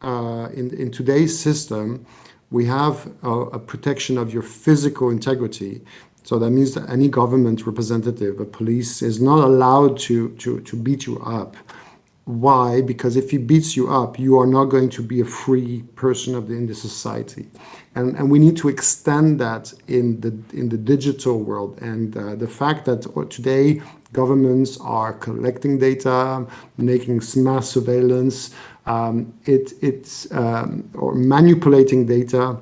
in today's system, we have a protection of your physical integrity. So that means that any government representative, a police, is not allowed to beat you up. Why? Because if he beats you up, you are not going to be a free person in the society, and we need to extend that in the digital world. And the fact that today governments are collecting data, making mass surveillance, or manipulating data,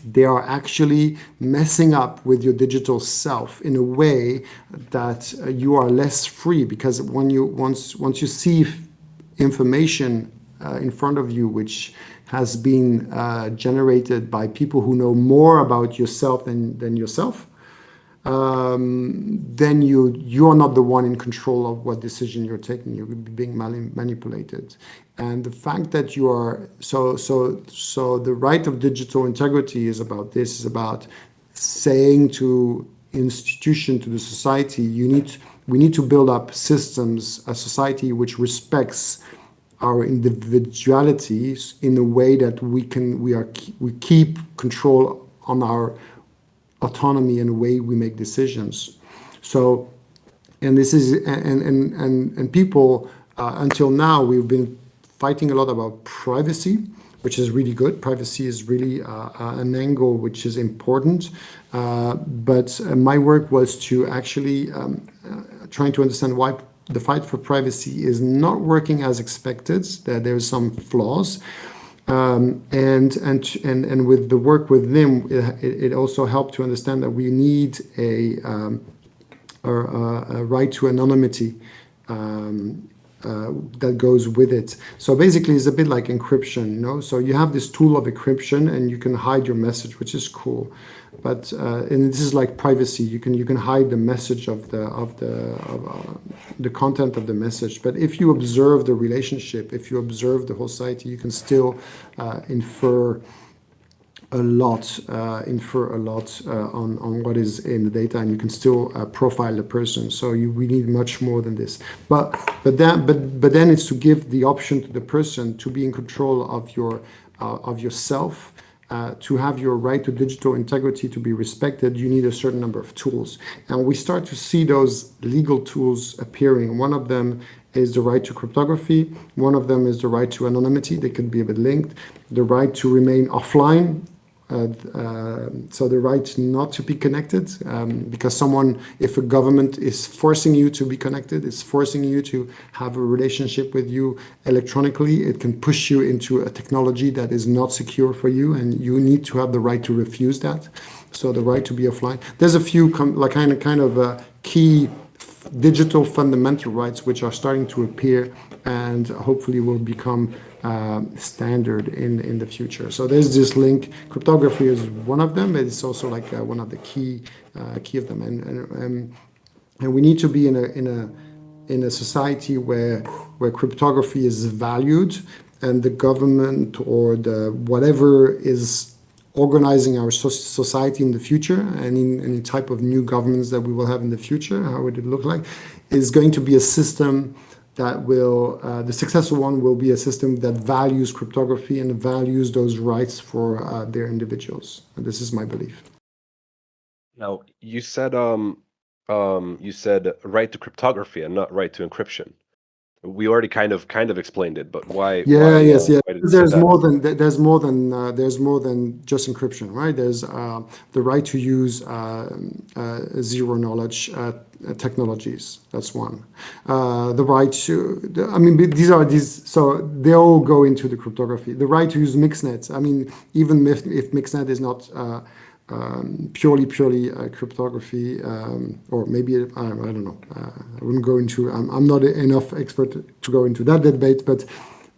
they are actually messing up with your digital self in a way that you are less free, because once you see information in front of you which has been generated by people who know more about yourself than yourself, then you are not the one in control of what decision you're taking. You're being manipulated, and the fact that you are so the right of digital integrity is about this. Is about saying to institution, to the society, we need to build up systems, a society which respects our individualities in a way that we keep control on our autonomy and the way we make decisions. So, and this is and people until now we've been fighting a lot about privacy, which is really good. Privacy is really an angle which is important. But my work was to actually trying to understand why the fight for privacy is not working as expected. That there's some flaws. And with the work with Nym, it also helped to understand that we need a right to anonymity that goes with it. So basically, it's a bit like encryption, you know. So you have this tool of encryption, and you can hide your message, which is cool. But and this is like privacy. You can hide the message of the content of the message. But if you observe the relationship, if you observe the whole society, you can still infer a lot on what is in the data, and you can still profile the person. So we need much more than this. But then it's to give the option to the person to be in control of yourself. To have your right to digital integrity to be respected, you need a certain number of tools. And we start to see those legal tools appearing. One of them is the right to cryptography. One of them is the right to anonymity. They can be a bit linked. The right to remain offline. So the right not to be connected, because if a government is forcing you to be connected, it's forcing you to have a relationship with you electronically, it can push you into a technology that is not secure for you, and you need to have the right to refuse that. So the right to be offline. There's a few kind of key digital fundamental rights which are starting to appear and hopefully will become standard in the future. So there's this link. Cryptography is one of them, but it's also like one of the key of them. And we need to be in a society where cryptography is valued, and the government or the whatever is organizing our society in the future, and in any type of new governments that we will have in the future, how would it look like, is going to be a system that will, the successful one will be a system that values cryptography and values those rights for their individuals. And this is my belief. Now, you said right to cryptography and not right to encryption. We already kind of explained it, but why Yeah, yes, yeah. why did you say that? There's more than just encryption, right? There's the right to use zero knowledge technologies. That's one. The right to, I mean, so they all go into the cryptography. The right to use mixnets. I mean, even if mixnet is not purely cryptography, or maybe I don't know. I wouldn't go into. I'm not enough expert to go into that debate, but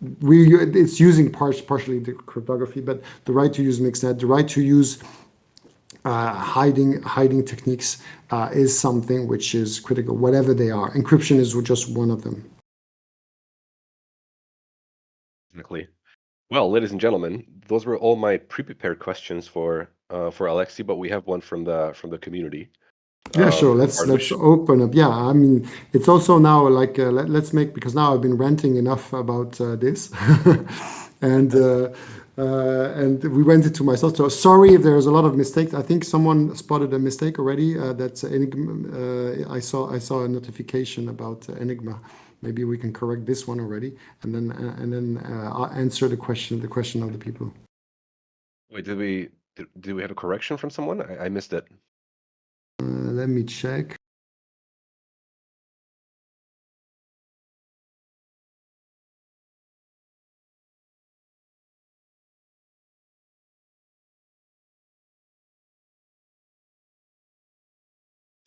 it's using partially the cryptography. But the right to use mixnet, the right to use hiding techniques is something which is critical, whatever they are. Encryption is just one of them. Exactly. Well, ladies and gentlemen, those were all my pre-prepared questions for Alexi, but we have one from the community. Yeah, sure. Part of Let's which open up. Yeah, I mean, it's also now like let's make, because now I've been ranting enough about this, and we went into myself. So sorry if there's a lot of mistakes. I think someone spotted a mistake already. That's Enigma. I saw a notification about Enigma. Maybe we can correct this one already, and then I'll answer the question of the people. wait, did we have a correction from someone? I missed it. Let me check.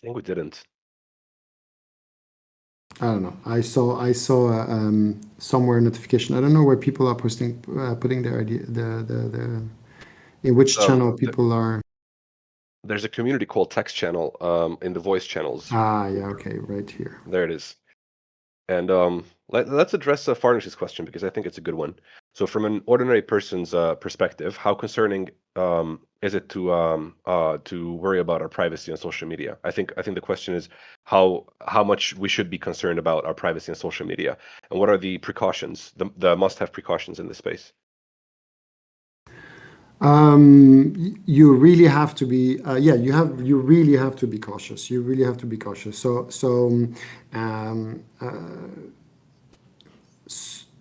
I think we didn't. I don't know. I saw somewhere a notification. I don't know where people are putting their idea, the in which channel people are. There's a community called Text Channel in the voice channels. Yeah, okay, right here. There it is. And let's address Farnish's question because I think it's a good one. So, from an ordinary person's perspective, how concerning is it to worry about our privacy on social media? I think the question is how much we should be concerned about our privacy on social media, and what are the precautions, the must-have precautions in this space? You really have to be. You really have to be cautious. You really have to be cautious. Um,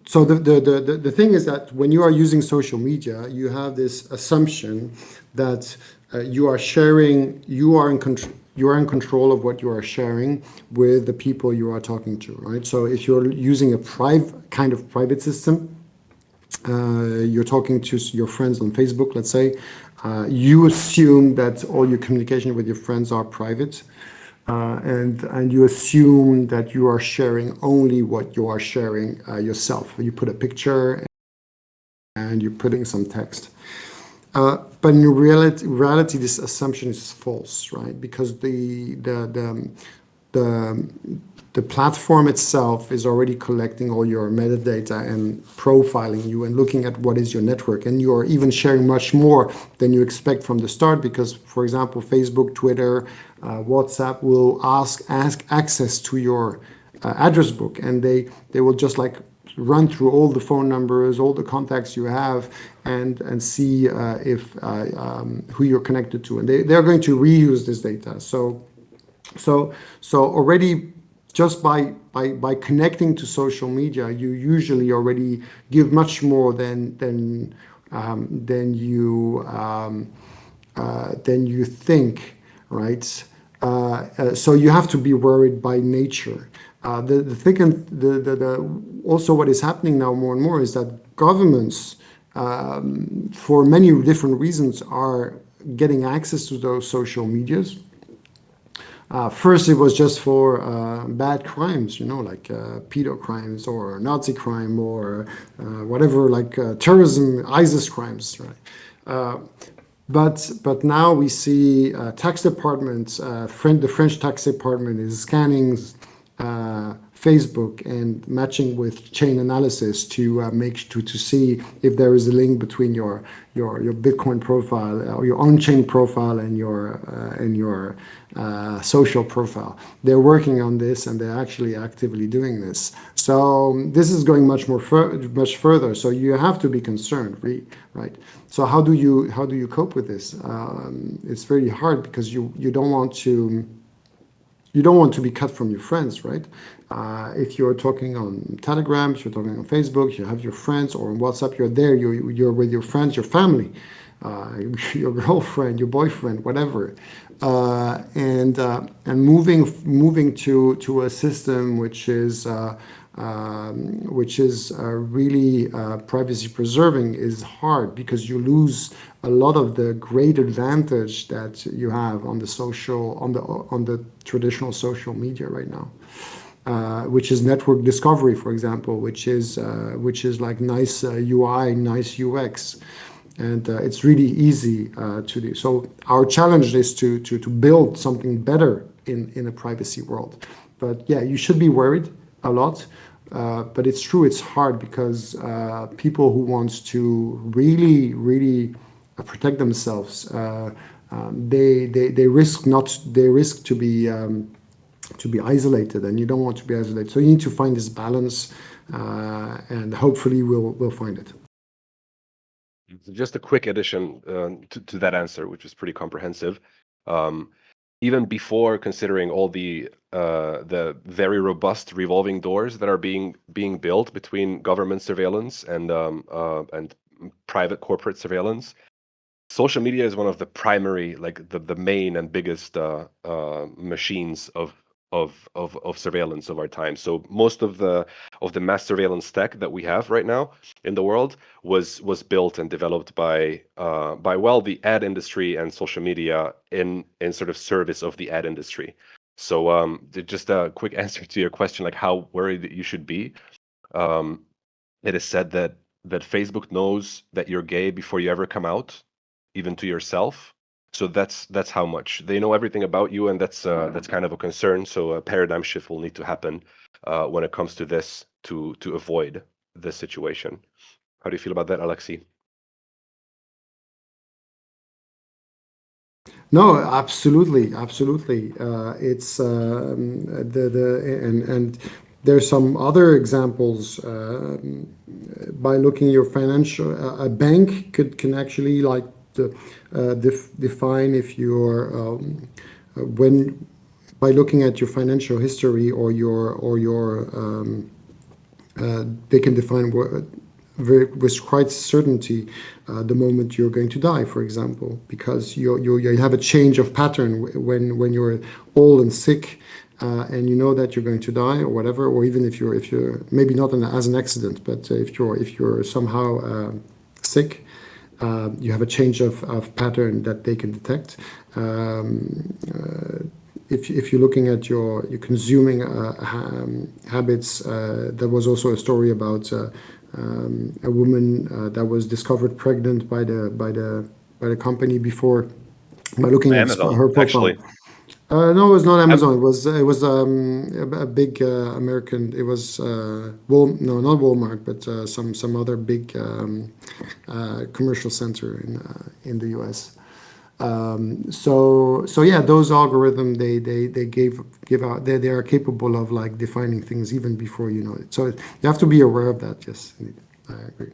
So the thing is that when you are using social media, you have this assumption that you are in control of what you are sharing with the people you are talking to, right? So if you're using a private system, you're talking to your friends on Facebook, let's say, you assume that all your communication with your friends are private. And you assume that you are sharing only what you are sharing yourself. You put a picture and you're putting some text. But in reality, this assumption is false, right? Because the platform itself is already collecting all your metadata and profiling you and looking at what is your network. And you're even sharing much more than you expect from the start because, for example, Facebook, Twitter, WhatsApp will ask access to your address book, and they will just like run through all the phone numbers, all the contacts you have, and see if who you're connected to, and they're going to reuse this data. So already just by connecting to social media, you usually already give much more than you think, right? So you have to be worried by nature. The thing, and also what is happening now more and more is that governments, for many different reasons, are getting access to those social medias. First, it was just for bad crimes, like pedo crimes or Nazi crime or whatever, like terrorism, ISIS crimes, right? But now we see tax departments. The French tax department is scanning Facebook and matching with chain analysis to see if there is a link between your Bitcoin profile or your on-chain profile and your social profile. They're working on this and they're actually actively doing this. So this is going much further. So you have to be concerned, right? So how do you cope with this? It's very hard because you don't want to you don't want to be cut from your friends, right? If you're talking on Telegram, if you're talking on Facebook, you have your friends, or on WhatsApp, you're there, you're with your friends, your family, your girlfriend, your boyfriend, whatever. And moving to a system which is really privacy preserving is hard, because you lose a lot of the great advantage that you have on the traditional social media right now, which is network discovery, for example, which is like nice UI, nice UX. And it's really easy to do. So our challenge is to build something better in a privacy world. But yeah, you should be worried a lot. But it's true, it's hard, because people who want to really protect themselves, they risk to be isolated, and you don't want to be isolated. So you need to find this balance, and hopefully we'll find it. Just a quick addition to that answer, which is pretty comprehensive. Even before considering all the very robust revolving doors that are being built between government surveillance and private corporate surveillance, social media is one of the primary, like the main and biggest machines of surveillance of our time. So most of the mass surveillance tech that we have right now in the world was built and developed by the ad industry and social media in sort of service of the ad industry. So just a quick answer to your question, like how worried that you should be. Um, it is said that Facebook knows that you're gay before you ever come out, even to yourself. So that's how much they know everything about you, and that's kind of a concern. So a paradigm shift will need to happen when it comes to this to avoid this situation. How do you feel about that, Alexi? No, absolutely, absolutely. It's the and there's some other examples. By looking your financial, a bank can actually like define if you're when by looking at your financial history or your they can define with quite certainty the moment you're going to die, for example, because you have a change of pattern when you're old and sick, and you know that you're going to die or whatever, or even if you're maybe not as an accident, but if you're somehow sick, you have a change of pattern that they can detect. If you're looking at your consuming habits, there was also a story about a woman that was discovered pregnant by the company before by looking at Amazon, her profile. actually. No, it was not Am- Amazon. It was a big American. It was no, not Walmart, but some other big commercial center in the U.S. So yeah, those algorithms they give out they are capable of like defining things even before you know it. So you have to be aware of that. Yes, I agree.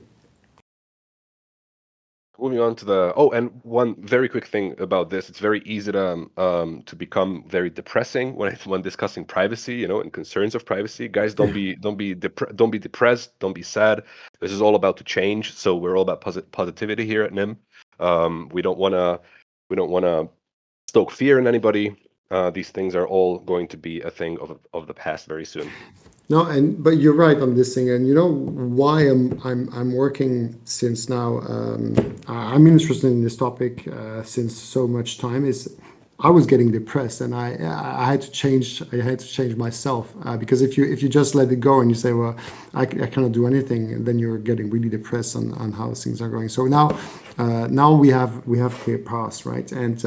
Moving on to the and one very quick thing about this, it's very easy to become very depressing when discussing privacy, and concerns of privacy. Guys, don't be depressed, don't be sad. This is all about to change. So we're all about positivity here at Nym. We don't want to stoke fear in anybody. These things are all going to be a thing of the past very soon. No, but you're right on this thing, and you know why I'm working since now. I'm interested in this topic since so much time. Is I was getting depressed, and I had to change. I had to change myself because if you just let it go and you say, well, I cannot do anything, and then you're getting really depressed on how things are going. So now we have clear paths, right? And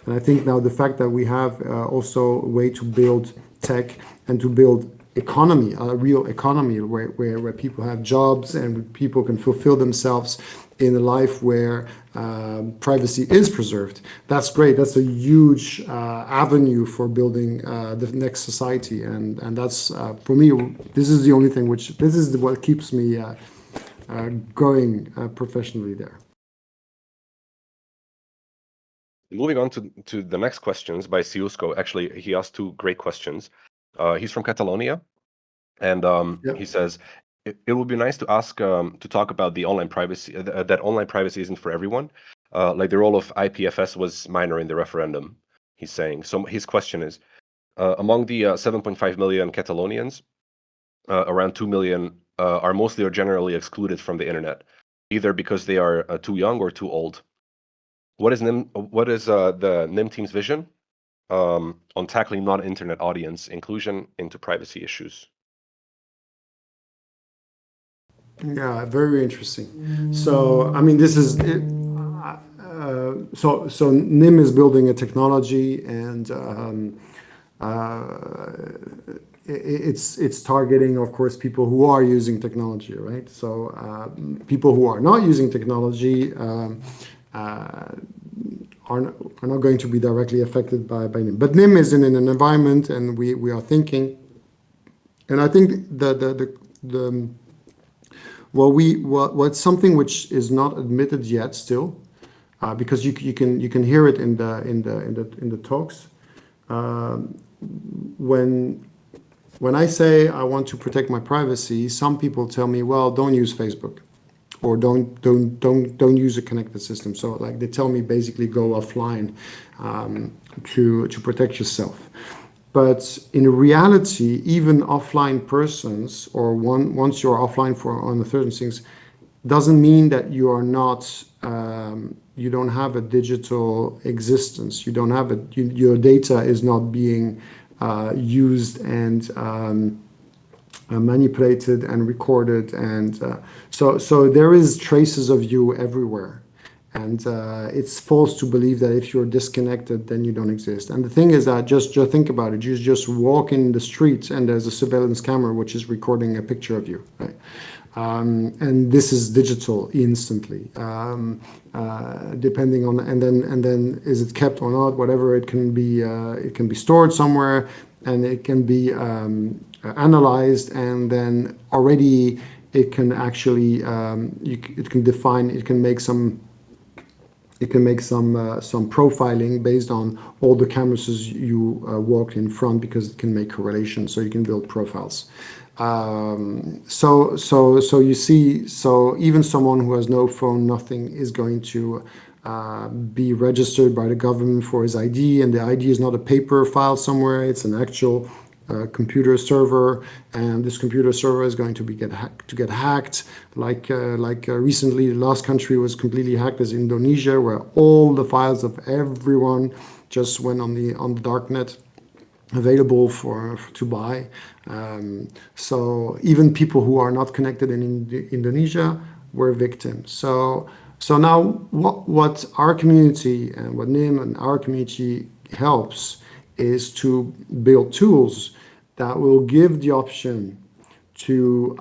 I think now the fact that we have also a way to build tech and to build economy, a real economy where people have jobs and people can fulfill themselves in a life where privacy is preserved. That's great. That's a huge avenue for building the next society, and that's for me. This is the only thing what keeps me going professionally there. Moving on to the next questions by Siusko. Actually, he asked two great questions. He's from Catalonia, and Yeah. he says it would be nice to ask to talk about the online privacy that online privacy isn't for everyone. Like the role of IPFS was minor in the referendum. He's saying. So his question is, among the 7.5 million Catalonians, around 2 million are mostly or generally excluded from the internet, either because they are too young or too old. What is the Nym team's vision on tackling non-internet audience inclusion into privacy issues? Yeah, very interesting. So, I mean, this is it, so Nym is building a technology, and it's targeting, of course, people who are using technology, right? So, people who are not using technology are not going to be directly affected by Nym. But Nym is in an environment, and we are thinking, and I think what's something which is not admitted yet still, because you can hear it in the talks. When I say I want to protect my privacy, some people tell me, well, don't use Facebook, or don't use a connected system. So like they tell me basically go offline to protect yourself. But in reality, even offline persons, or once you're offline for on the certain things, doesn't mean that you are not you don't have a digital existence. You don't have your data is not being used and manipulated and recorded, and so there is traces of you everywhere. And it's false to believe that if you're disconnected, then you don't exist. And the thing is that just think about it. You just walk in the street and there's a surveillance camera which is recording a picture of you, right? And this is digital instantly, depending on, and then is it kept or not? Whatever, it can be stored somewhere, and it can be analyzed, and then already it can actually it can define, it can make some profiling based on all the cameras you walked in front, because it can make correlations, so you can build profiles. So you see, so even someone who has no phone, nothing, is going to be registered by the government for his ID, and the ID is not a paper file somewhere, it's an actual computer server, and this computer server is going to get hacked. Like recently, the last country was completely hacked is Indonesia, where all the files of everyone just went on the darknet, available to buy. So even people who are not connected in Indonesia were victims. So now what our community and what Nym and our community helps is to build tools that will give the option to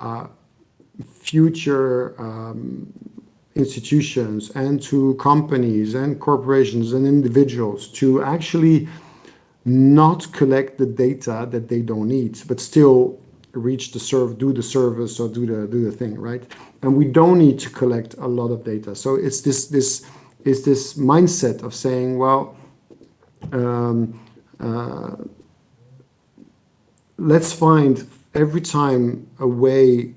future institutions and to companies and corporations and individuals to actually not collect the data that they don't need, but still reach do the service, or do the thing, right? And we don't need to collect a lot of data. So it's this mindset of saying, well, let's find every time a way.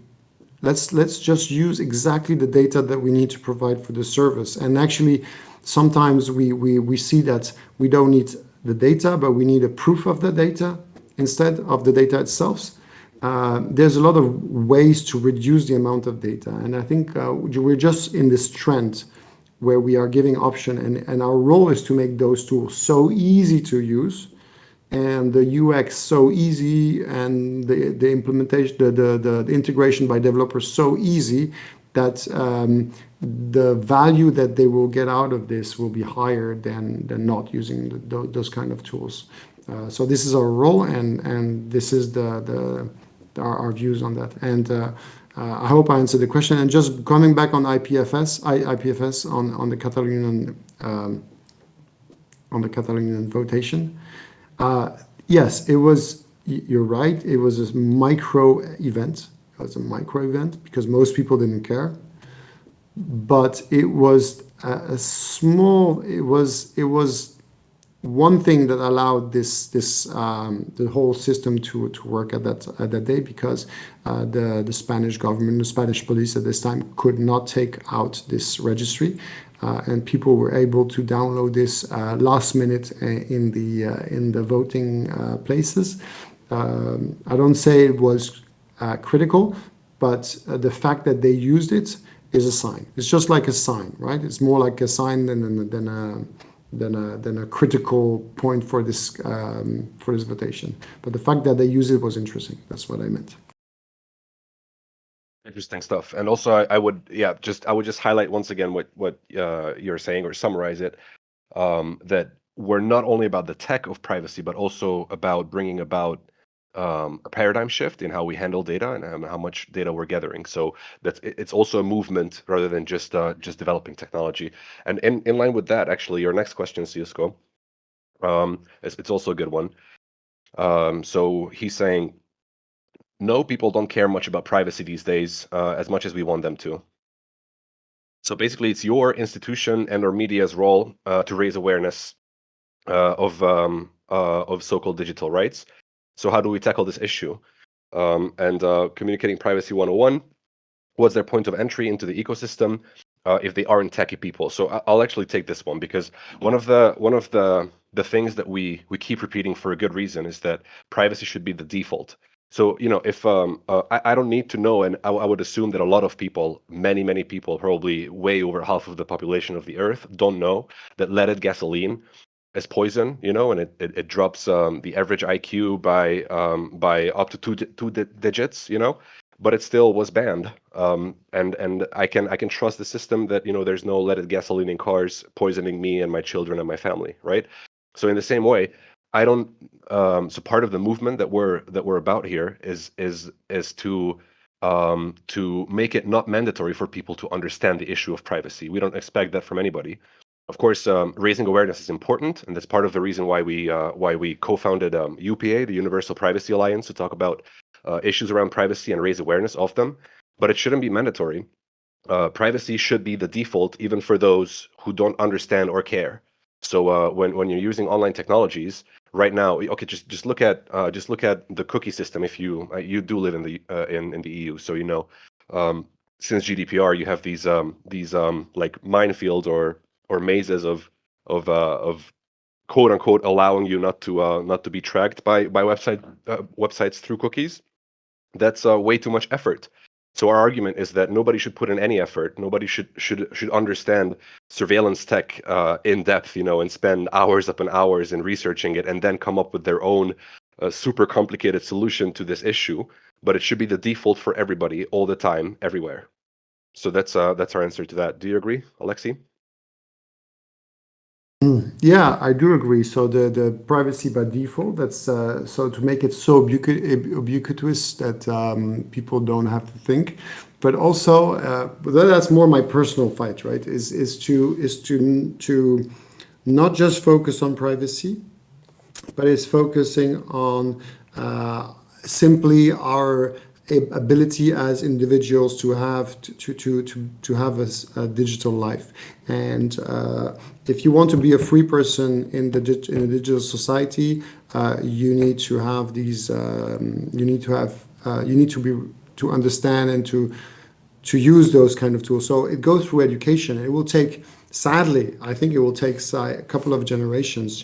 Let's just use exactly the data that we need to provide for the service. And actually, sometimes we see that we don't need the data, but we need a proof of the data instead of the data itself. There's a lot of ways to reduce the amount of data, and I think we're just in this trend where we are giving option, and our role is to make those tools so easy to use, and the UX so easy, and the implementation, the integration by developers so easy, that the value that they will get out of this will be higher than not using those kind of tools. So this is our role, and this is our views on that. And I hope I answered the question. And just coming back on IPFS on the Catalonian votation. Yes, it was. You're right. It was a micro event. It was a micro event because most people didn't care. but it was a small. It was one thing that allowed the whole system to work at that day, because the Spanish government, the Spanish police at this time, could not take out this registry, and people were able to download this last minute in the voting places. I don't say it was critical, but the fact that they used it is a sign. It's just like a sign, right? It's more like a sign than a critical point for this votation. But the fact that they use it was interesting. That's what I meant. Interesting stuff. And also, I would, yeah, I would just highlight once again what you're saying, or summarize it, that we're not only about the tech of privacy, but also about bringing about a paradigm shift in how we handle data and how much data we're gathering. So it's also a movement rather than just developing technology. And in line with that, actually, your next question, Cisco, it's also a good one. So he's saying, no, people don't care much about privacy these days, as much as we want them to. So basically, it's your institution and or media's role to raise awareness of so-called digital rights. So how do we tackle this issue? And communicating privacy 101, what's their point of entry into the ecosystem if they aren't techie people? So I'll actually take this one, because one of the things that we keep repeating for a good reason is that privacy should be the default. So, if I don't need to know, and I would assume that a lot of people, many people, probably way over half of the population of the earth, don't know that leaded gasoline as poison, and it drops the average IQ by up to two digits, but it still was banned. And I can trust the system that there's no leaded gasoline in cars poisoning me and my children and my family, right? So in the same way, I don't. So part of the movement that we're about here is to make it not mandatory for people to understand the issue of privacy. We don't expect that from anybody. Of course, raising awareness is important, and that's part of the reason why we co-founded UPA, the Universal Privacy Alliance, to talk about issues around privacy and raise awareness of them. But it shouldn't be mandatory. Privacy should be the default, even for those who don't understand or care. So when you're using online technologies right now, okay, just look at the cookie system. If you do live in the EU, so since GDPR, you have these like minefields or mazes of quote unquote allowing you not to be tracked by websites through cookies. That's way too much effort. So our argument is that nobody should put in any effort. Nobody should understand surveillance tech in depth, and spend hours upon hours in researching it and then come up with their own super complicated solution to this issue. But it should be the default for everybody, all the time, everywhere. So that's our answer to that. Do you agree, Alexi? Yeah, I do agree. So the privacy by default, that's so to make it so ubiquitous that people don't have to think. But also, that's more my personal fight, right? Is to not just focus on privacy, but it's focusing on simply our ability as individuals to have a digital life. And if you want to be a free person in a digital society, you need to have these. You need to understand and to use those kind of tools. So it goes through education. It will take, sadly, I think it will take a couple of generations.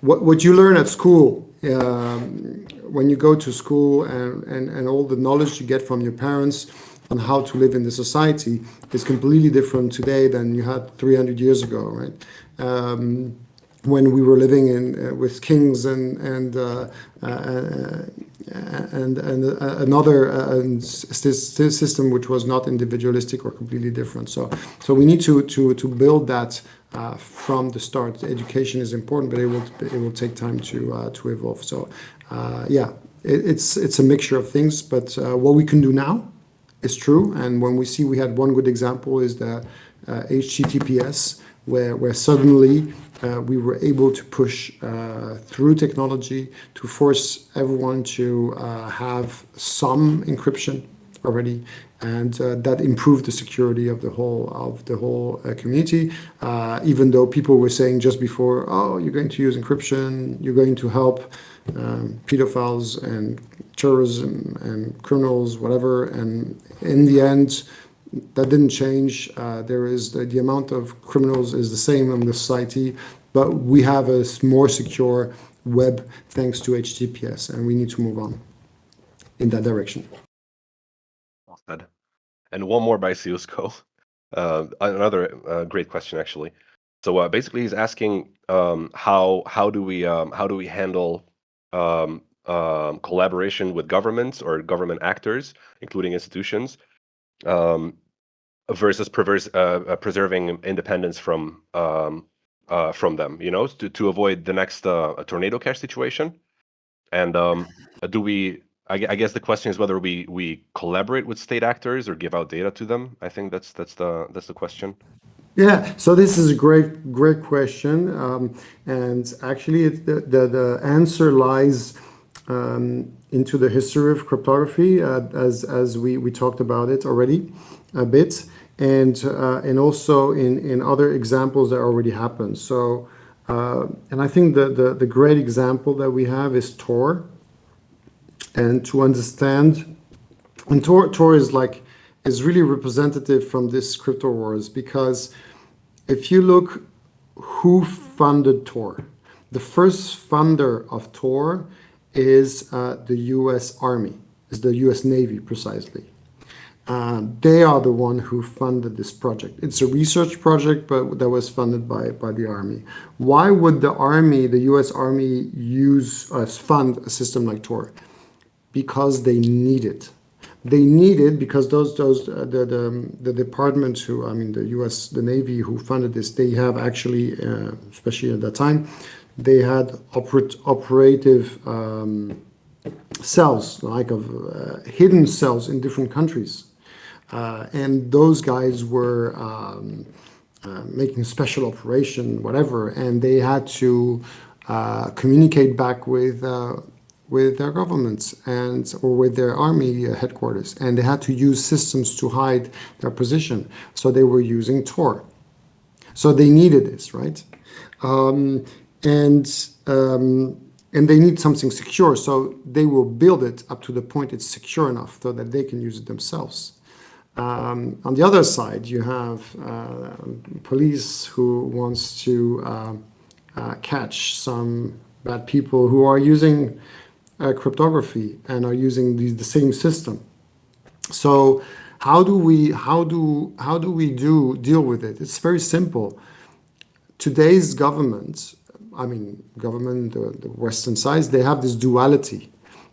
What you learn at school, when you go to school, and all the knowledge you get from your parents on how to live in the society is completely different today than you had 300 years ago, right? When we were living with kings and another system which was not individualistic or completely different. So we need to build that from the start. Education is important, but it will take time to evolve. So yeah, it's a mixture of things. But what we can do now is true. And when we had one good example is the HTTPS, where suddenly we were able to push through technology to force everyone to have some encryption. already, and that improved the security of the whole community. Even though people were saying just before, oh, you're going to use encryption, you're going to help pedophiles and terrorism and criminals, whatever. And in the end, that didn't change. There is the amount of criminals is the same in the society, but we have a more secure web thanks to HTTPS, and we need to move on in that direction. Well said. And one more by Siusko. Another great question, actually. So basically, he's asking how do we handle collaboration with governments or government actors, including institutions, um, versus preserving independence from them. You know, to avoid the next tornado cache situation. And do we? I guess the question is whether we collaborate with state actors or give out data to them. I think that's the question. Yeah, so this is a great question, and actually, the answer lies into the history of cryptography, as we talked about it already a bit, and also in other examples that already happened. So, and I think the great example that we have is Tor, and to understand, and Tor is really representative from this crypto wars, because if you look who funded Tor, the first funder of Tor is the US Army, is the US Navy precisely. They are the one who funded this project. It's a research project, but that was funded by the Army. Why would the Army, the US Army, fund a system like Tor? Because they need it. They need it because the department who, I mean, the Navy who funded this, they have actually, especially at that time, they had operative cells, like of hidden cells in different countries. And those guys were making special operation, whatever, and they had to communicate back with their governments or with their army headquarters, and they had to use systems to hide their position. So they were using Tor. So they needed this, right? And they need something secure, so they will build it up to the point it's secure enough so that they can use it themselves. On the other side, you have police who wants to catch some bad people who are using cryptography and are using the same system. So how do we deal with it? It's very simple. Today's government, the Western side, they have this duality.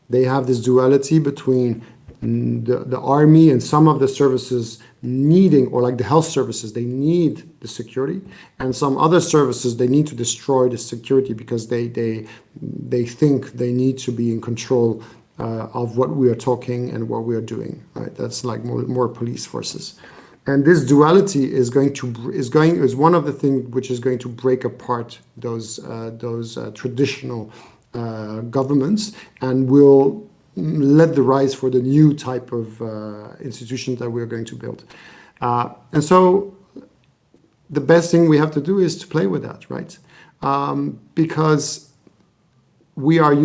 They have this duality between the army and some of the services needing, or like the health services, they need the security, and some other services, they need to destroy the security because they think they need to be in control of what we are talking and what we are doing, right? That's like more police forces. And this duality is one of the things which is going to break apart those traditional governments, and will let the rise for the new type of institutions that we're going to build. And so the best thing we have to do is to play with that, right? Because we are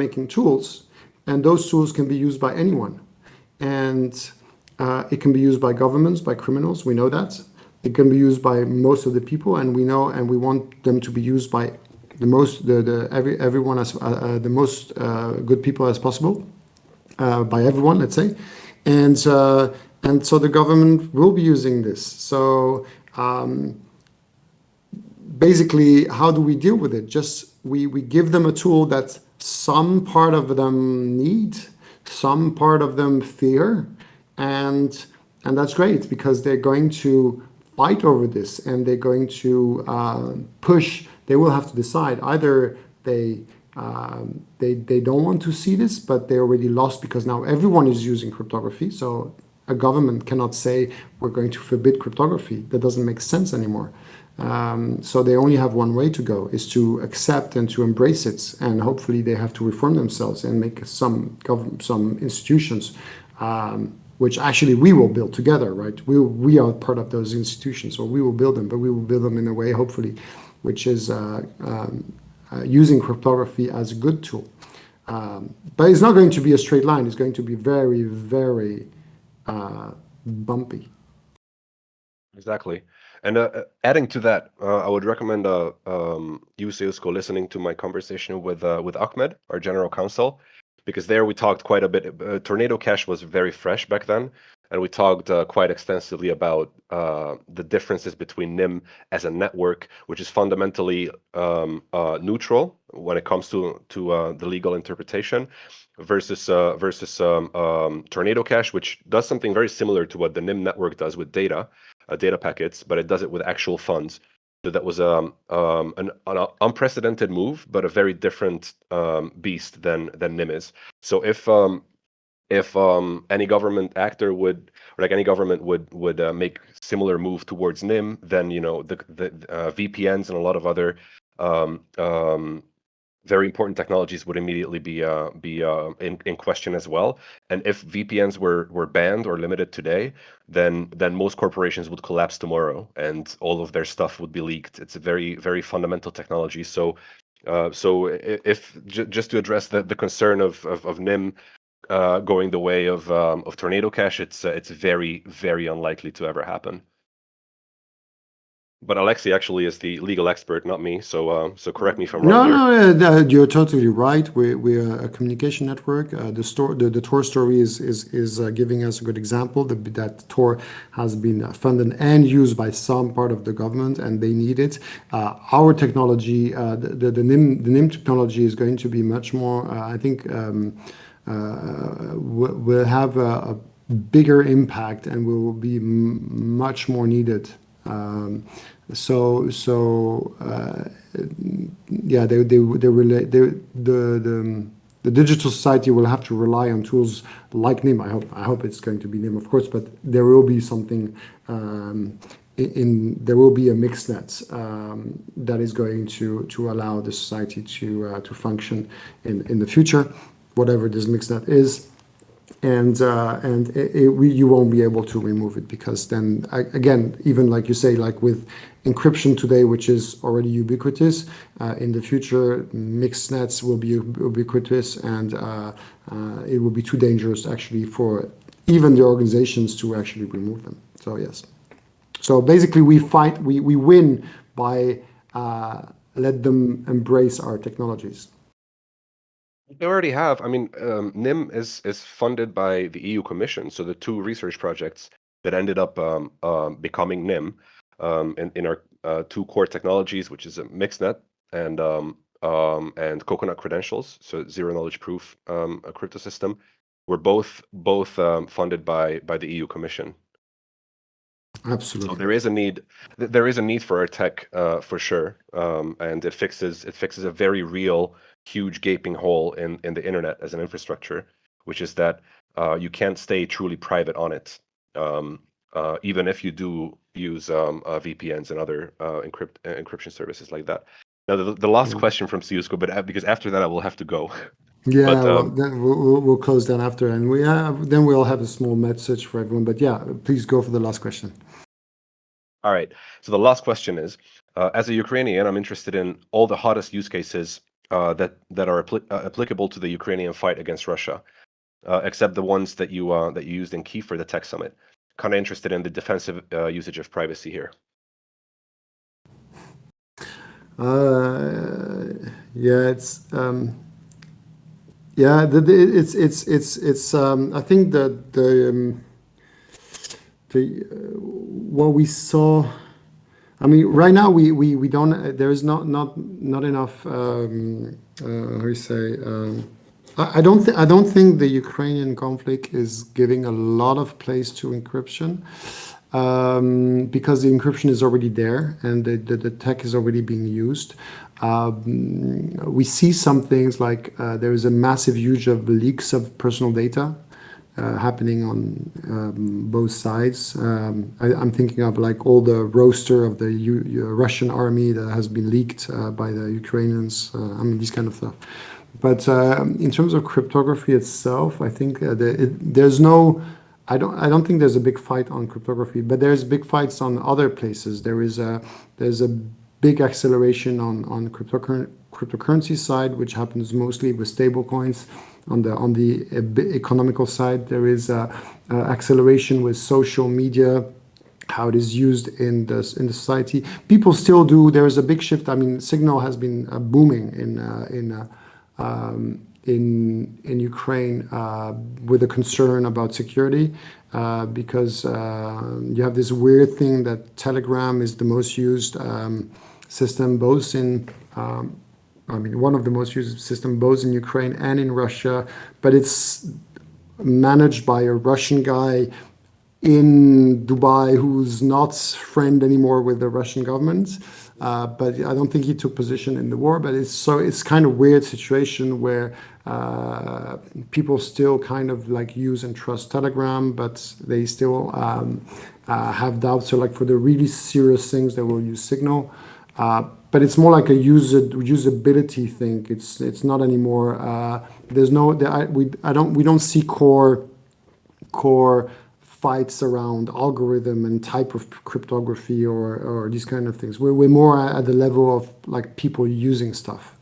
making tools, and those tools can be used by anyone. And it can be used by governments, by criminals, we know that. It can be used by most of the people, and we know, and we want them to be used by everyone as the most good people as possible, by everyone, let's say, and so the government will be using this. So basically, how do we deal with it? Just we give them a tool that some part of them need, some part of them fear, and that's great because they're going to fight over this, and they're going to push. They will have to decide either they don't want to see this, but they're already lost because now everyone is using cryptography. So a government cannot say we're going to forbid cryptography. That doesn't make sense anymore. So they only have one way to go, is to accept and to embrace it, and hopefully they have to reform themselves and make some institutions which actually we will build together, right? We are part of those institutions, or we will build them, but we will build them in a way, hopefully, which is using cryptography as a good tool. But it's not going to be a straight line. It's going to be very, very bumpy. Exactly. And adding to that, I would recommend you, Seusko, listening to my conversation with Ahmed, our general counsel, because there we talked quite a bit. Tornado Cash was very fresh back then, and we talked quite extensively about the differences between Nym as a network, which is fundamentally neutral when it comes to the legal interpretation, versus Tornado Cash, which does something very similar to what the Nym network does with data packets, but it does it with actual funds. So that was an unprecedented move, but a very different beast than Nym is. So if any government actor would, or like any government would make similar move towards Nym, then the VPNs and a lot of other very important technologies would immediately be in question as well. And if VPNs were banned or limited today, then most corporations would collapse tomorrow, and all of their stuff would be leaked. It's a very, very fundamental technology. So if just to address the concern of Nym going the way of Tornado Cash, it's very, very unlikely to ever happen. But Alexi actually is the legal expert, not me. So correct me if I'm wrong here. No, you're totally right. We're a communication network. The Tor story is giving us a good example that Tor has been funded and used by some part of the government, and they need it. Our technology, the NIM technology, is going to be much more. I think will have a bigger impact and will be much more needed. Yeah, the digital society will have to rely on tools like Nym. I hope it's going to be Nym, of course, but there will be something there will be a mixed net that is going to allow the society to function in the future, whatever this mixed net is. And you won't be able to remove it, because then again, even like you say, like with encryption today, which is already ubiquitous, in the future mixed nets will be ubiquitous, and it will be too dangerous actually for even the organizations to actually remove them. So yes, so basically we win by let them embrace our technologies. They already have. I mean, Nym is funded by the EU Commission. So the two research projects that ended up becoming Nym in our two core technologies, which is a mixednet and coconut credentials, so zero knowledge proof a crypto system, were both funded by the EU Commission. Absolutely. So there is a need. There is a need for our tech for sure, and it fixes a very real, huge gaping hole in the internet as an infrastructure, which is that you can't stay truly private on it, even if you do use VPNs and other encryption services like that. Now, the last question from Siusko, but because after that I will have to go. Yeah, But, well, then we'll close down after, and then we'll have a small message for everyone. But yeah, please go for the last question. All right. So the last question is, as a Ukrainian, I'm interested in all the hottest use cases that are applicable to the Ukrainian fight against Russia, except the ones that you used in Kiev, the Tech Summit. Kind of interested in the defensive usage of privacy here. Yeah, it's I think that what we saw. I mean, right now we don't. There is not enough. How do you say? I don't think the Ukrainian conflict is giving a lot of place to encryption, because the encryption is already there and the tech is already being used. We see some things like there is a massive use of leaks of personal data happening on both sides. I'm thinking of like all the roster of the Russian army that has been leaked by the Ukrainians. I mean, these kind of stuff. But in terms of cryptography itself, I think there's no I don't think there's a big fight on cryptography, but there's big fights on other places. There's a big acceleration on cryptocurrency side, which happens mostly with stable coins. On the economical side, there is acceleration with social media, how it is used in the society. People still do. There is a big shift. I mean, Signal has been booming in Ukraine with a concern about security because you have this weird thing that Telegram is the most used system both in one of the most used system both in Ukraine and in Russia, but it's managed by a Russian guy in Dubai who's not friend anymore with the Russian government. But I don't think he took position in the war. But it's kind of weird situation where people still kind of like use and trust Telegram, but they still have doubts. So like for the really serious things, they will use Signal. But it's more like a usability thing. It's not anymore. We don't see core fights around algorithm and type of cryptography or these kind of things. We're more at the level of like people using stuff,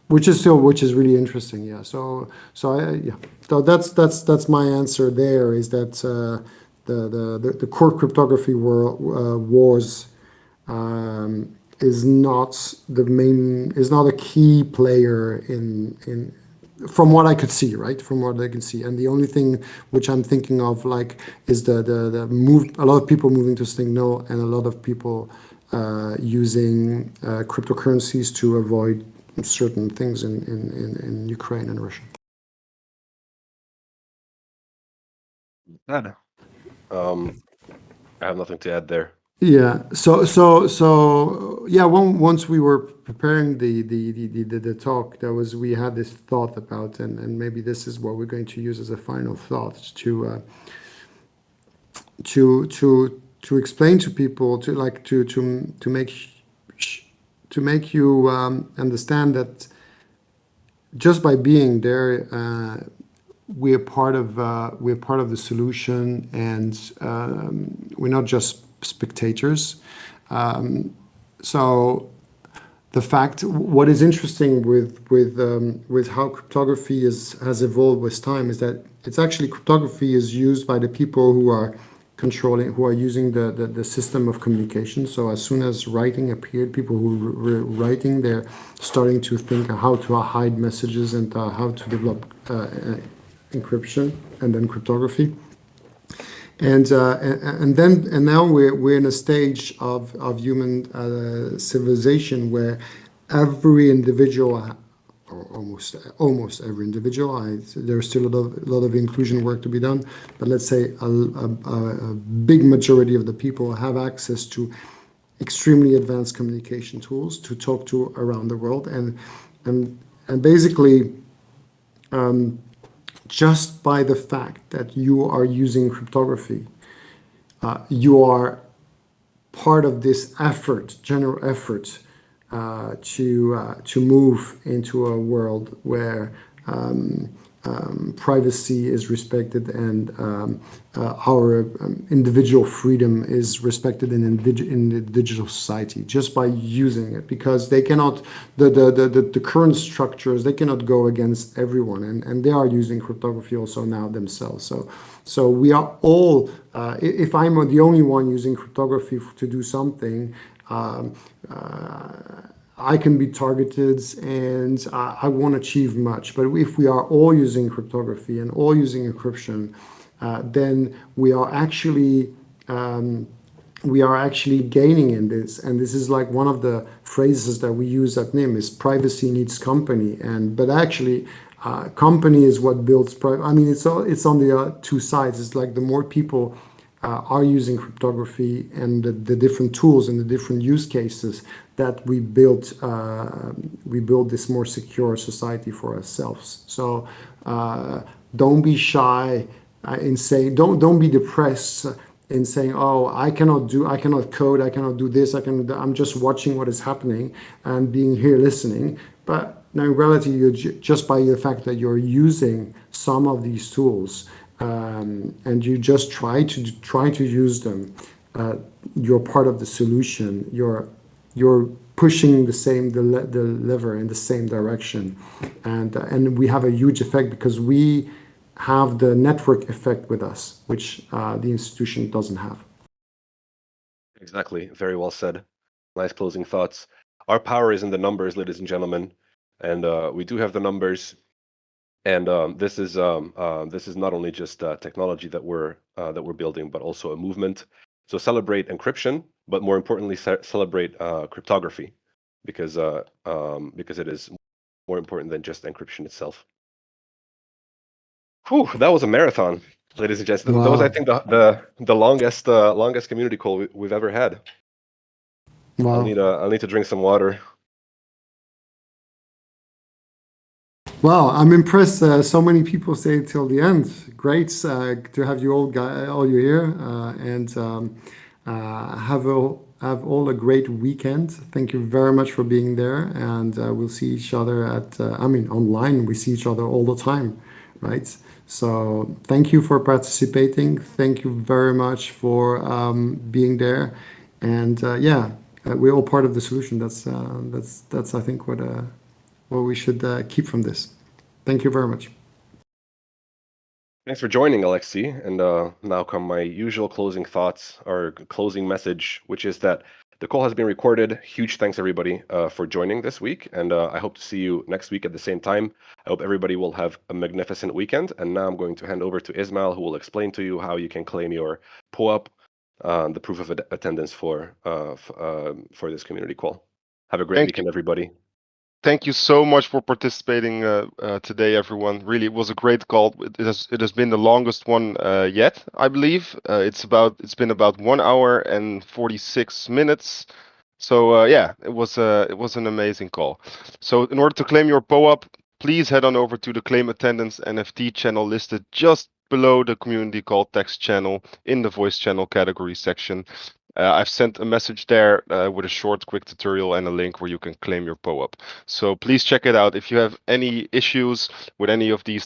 which is really interesting. Yeah. So that's my answer. There is that the core cryptography wars is not a key player in from what I could see, right? From what I can see, and the only thing which I'm thinking of, like, is the move. A lot of people moving to Signal, and a lot of people using cryptocurrencies to avoid certain things in Ukraine and Russia. I have nothing to add there. Yeah. Yeah. Once we were preparing the talk, we had this thought about, and maybe this is what we're going to use as a final thought to explain to people, to make you understand that just by being there, we're part of the solution, and we're not just spectators. So what is interesting with how cryptography has evolved with time is that it's actually cryptography is used by the people who are using the system of communication. So as soon as writing appeared, people who were writing, they're starting to think how to hide messages and how to develop encryption and then cryptography. And now we're in a stage of human civilization where every individual, or almost every individual, there's still a lot of inclusion work to be done, but let's say a big majority of the people have access to extremely advanced communication tools to talk to around the world, and basically. Just by the fact that you are using cryptography, you are part of this general effort, to move into a world where privacy is respected and our individual freedom is respected in the digital society, just by using it, because they cannot, the current structures, they cannot go against everyone, and they are using cryptography also now themselves. So we are all, if I'm the only one using cryptography to do something, I can be targeted, and I won't achieve much. But if we are all using cryptography and all using encryption, then we are actually gaining in this. And this is like one of the phrases that we use at Nym is privacy needs company. But actually, company is what builds privacy. I mean, it's on the two sides. It's like the more people are using cryptography and the different tools and the different use cases, that we build this more secure society for ourselves. So don't be shy in saying, don't be depressed in saying, oh, I cannot code, I cannot do this, I'm just watching what is happening and being here listening. But Now, in reality, just by the fact that you're using some of these tools, and you just try to use them, you're part of the solution. You're pushing the lever in the same direction, and we have a huge effect because we have the network effect with us, which the institution doesn't have. Exactly. Very well said. Nice closing thoughts. Our power is in the numbers, ladies and gentlemen, and we do have the numbers. And this is not only just technology that we're building, but also a movement. So celebrate encryption, but more importantly, celebrate cryptography, because it is more important than just encryption itself. Whew, that was a marathon, ladies and gents. That was, I Wow. think, the longest community call we've ever had. Wow. I'll need to drink some water. Well, I'm impressed. So many people stay till the end. Great to have you all you here, and have all a great weekend. Thank you very much for being there, and we'll see each other online. We see each other all the time, right? So thank you for participating. Thank you very much for being there, and we're all part of the solution. That's I think what we should keep from this. Thank you very much. Thanks for joining, Alexi. And now come my usual closing thoughts or closing message, which is that the call has been recorded. Huge thanks, everybody, for joining this week. And I hope to see you next week at the same time. I hope everybody will have a magnificent weekend. And now I'm going to hand over to Ismail, who will explain to you how you can claim your POAP, the proof of attendance for this community call. Have a great Thank you. weekend, everybody. Thank you so much for participating today, everyone. Really, it was a great call. It has been the longest one yet, I believe. It's been about 1 hour and 46 minutes. So it was an amazing call. So in order to claim your POAP, please head on over to the Claim Attendance NFT channel listed just below the community call text channel in the voice channel category section. I've sent a message there with a short, quick tutorial and a link where you can claim your POAP. So please check it out. If you have any issues with any of these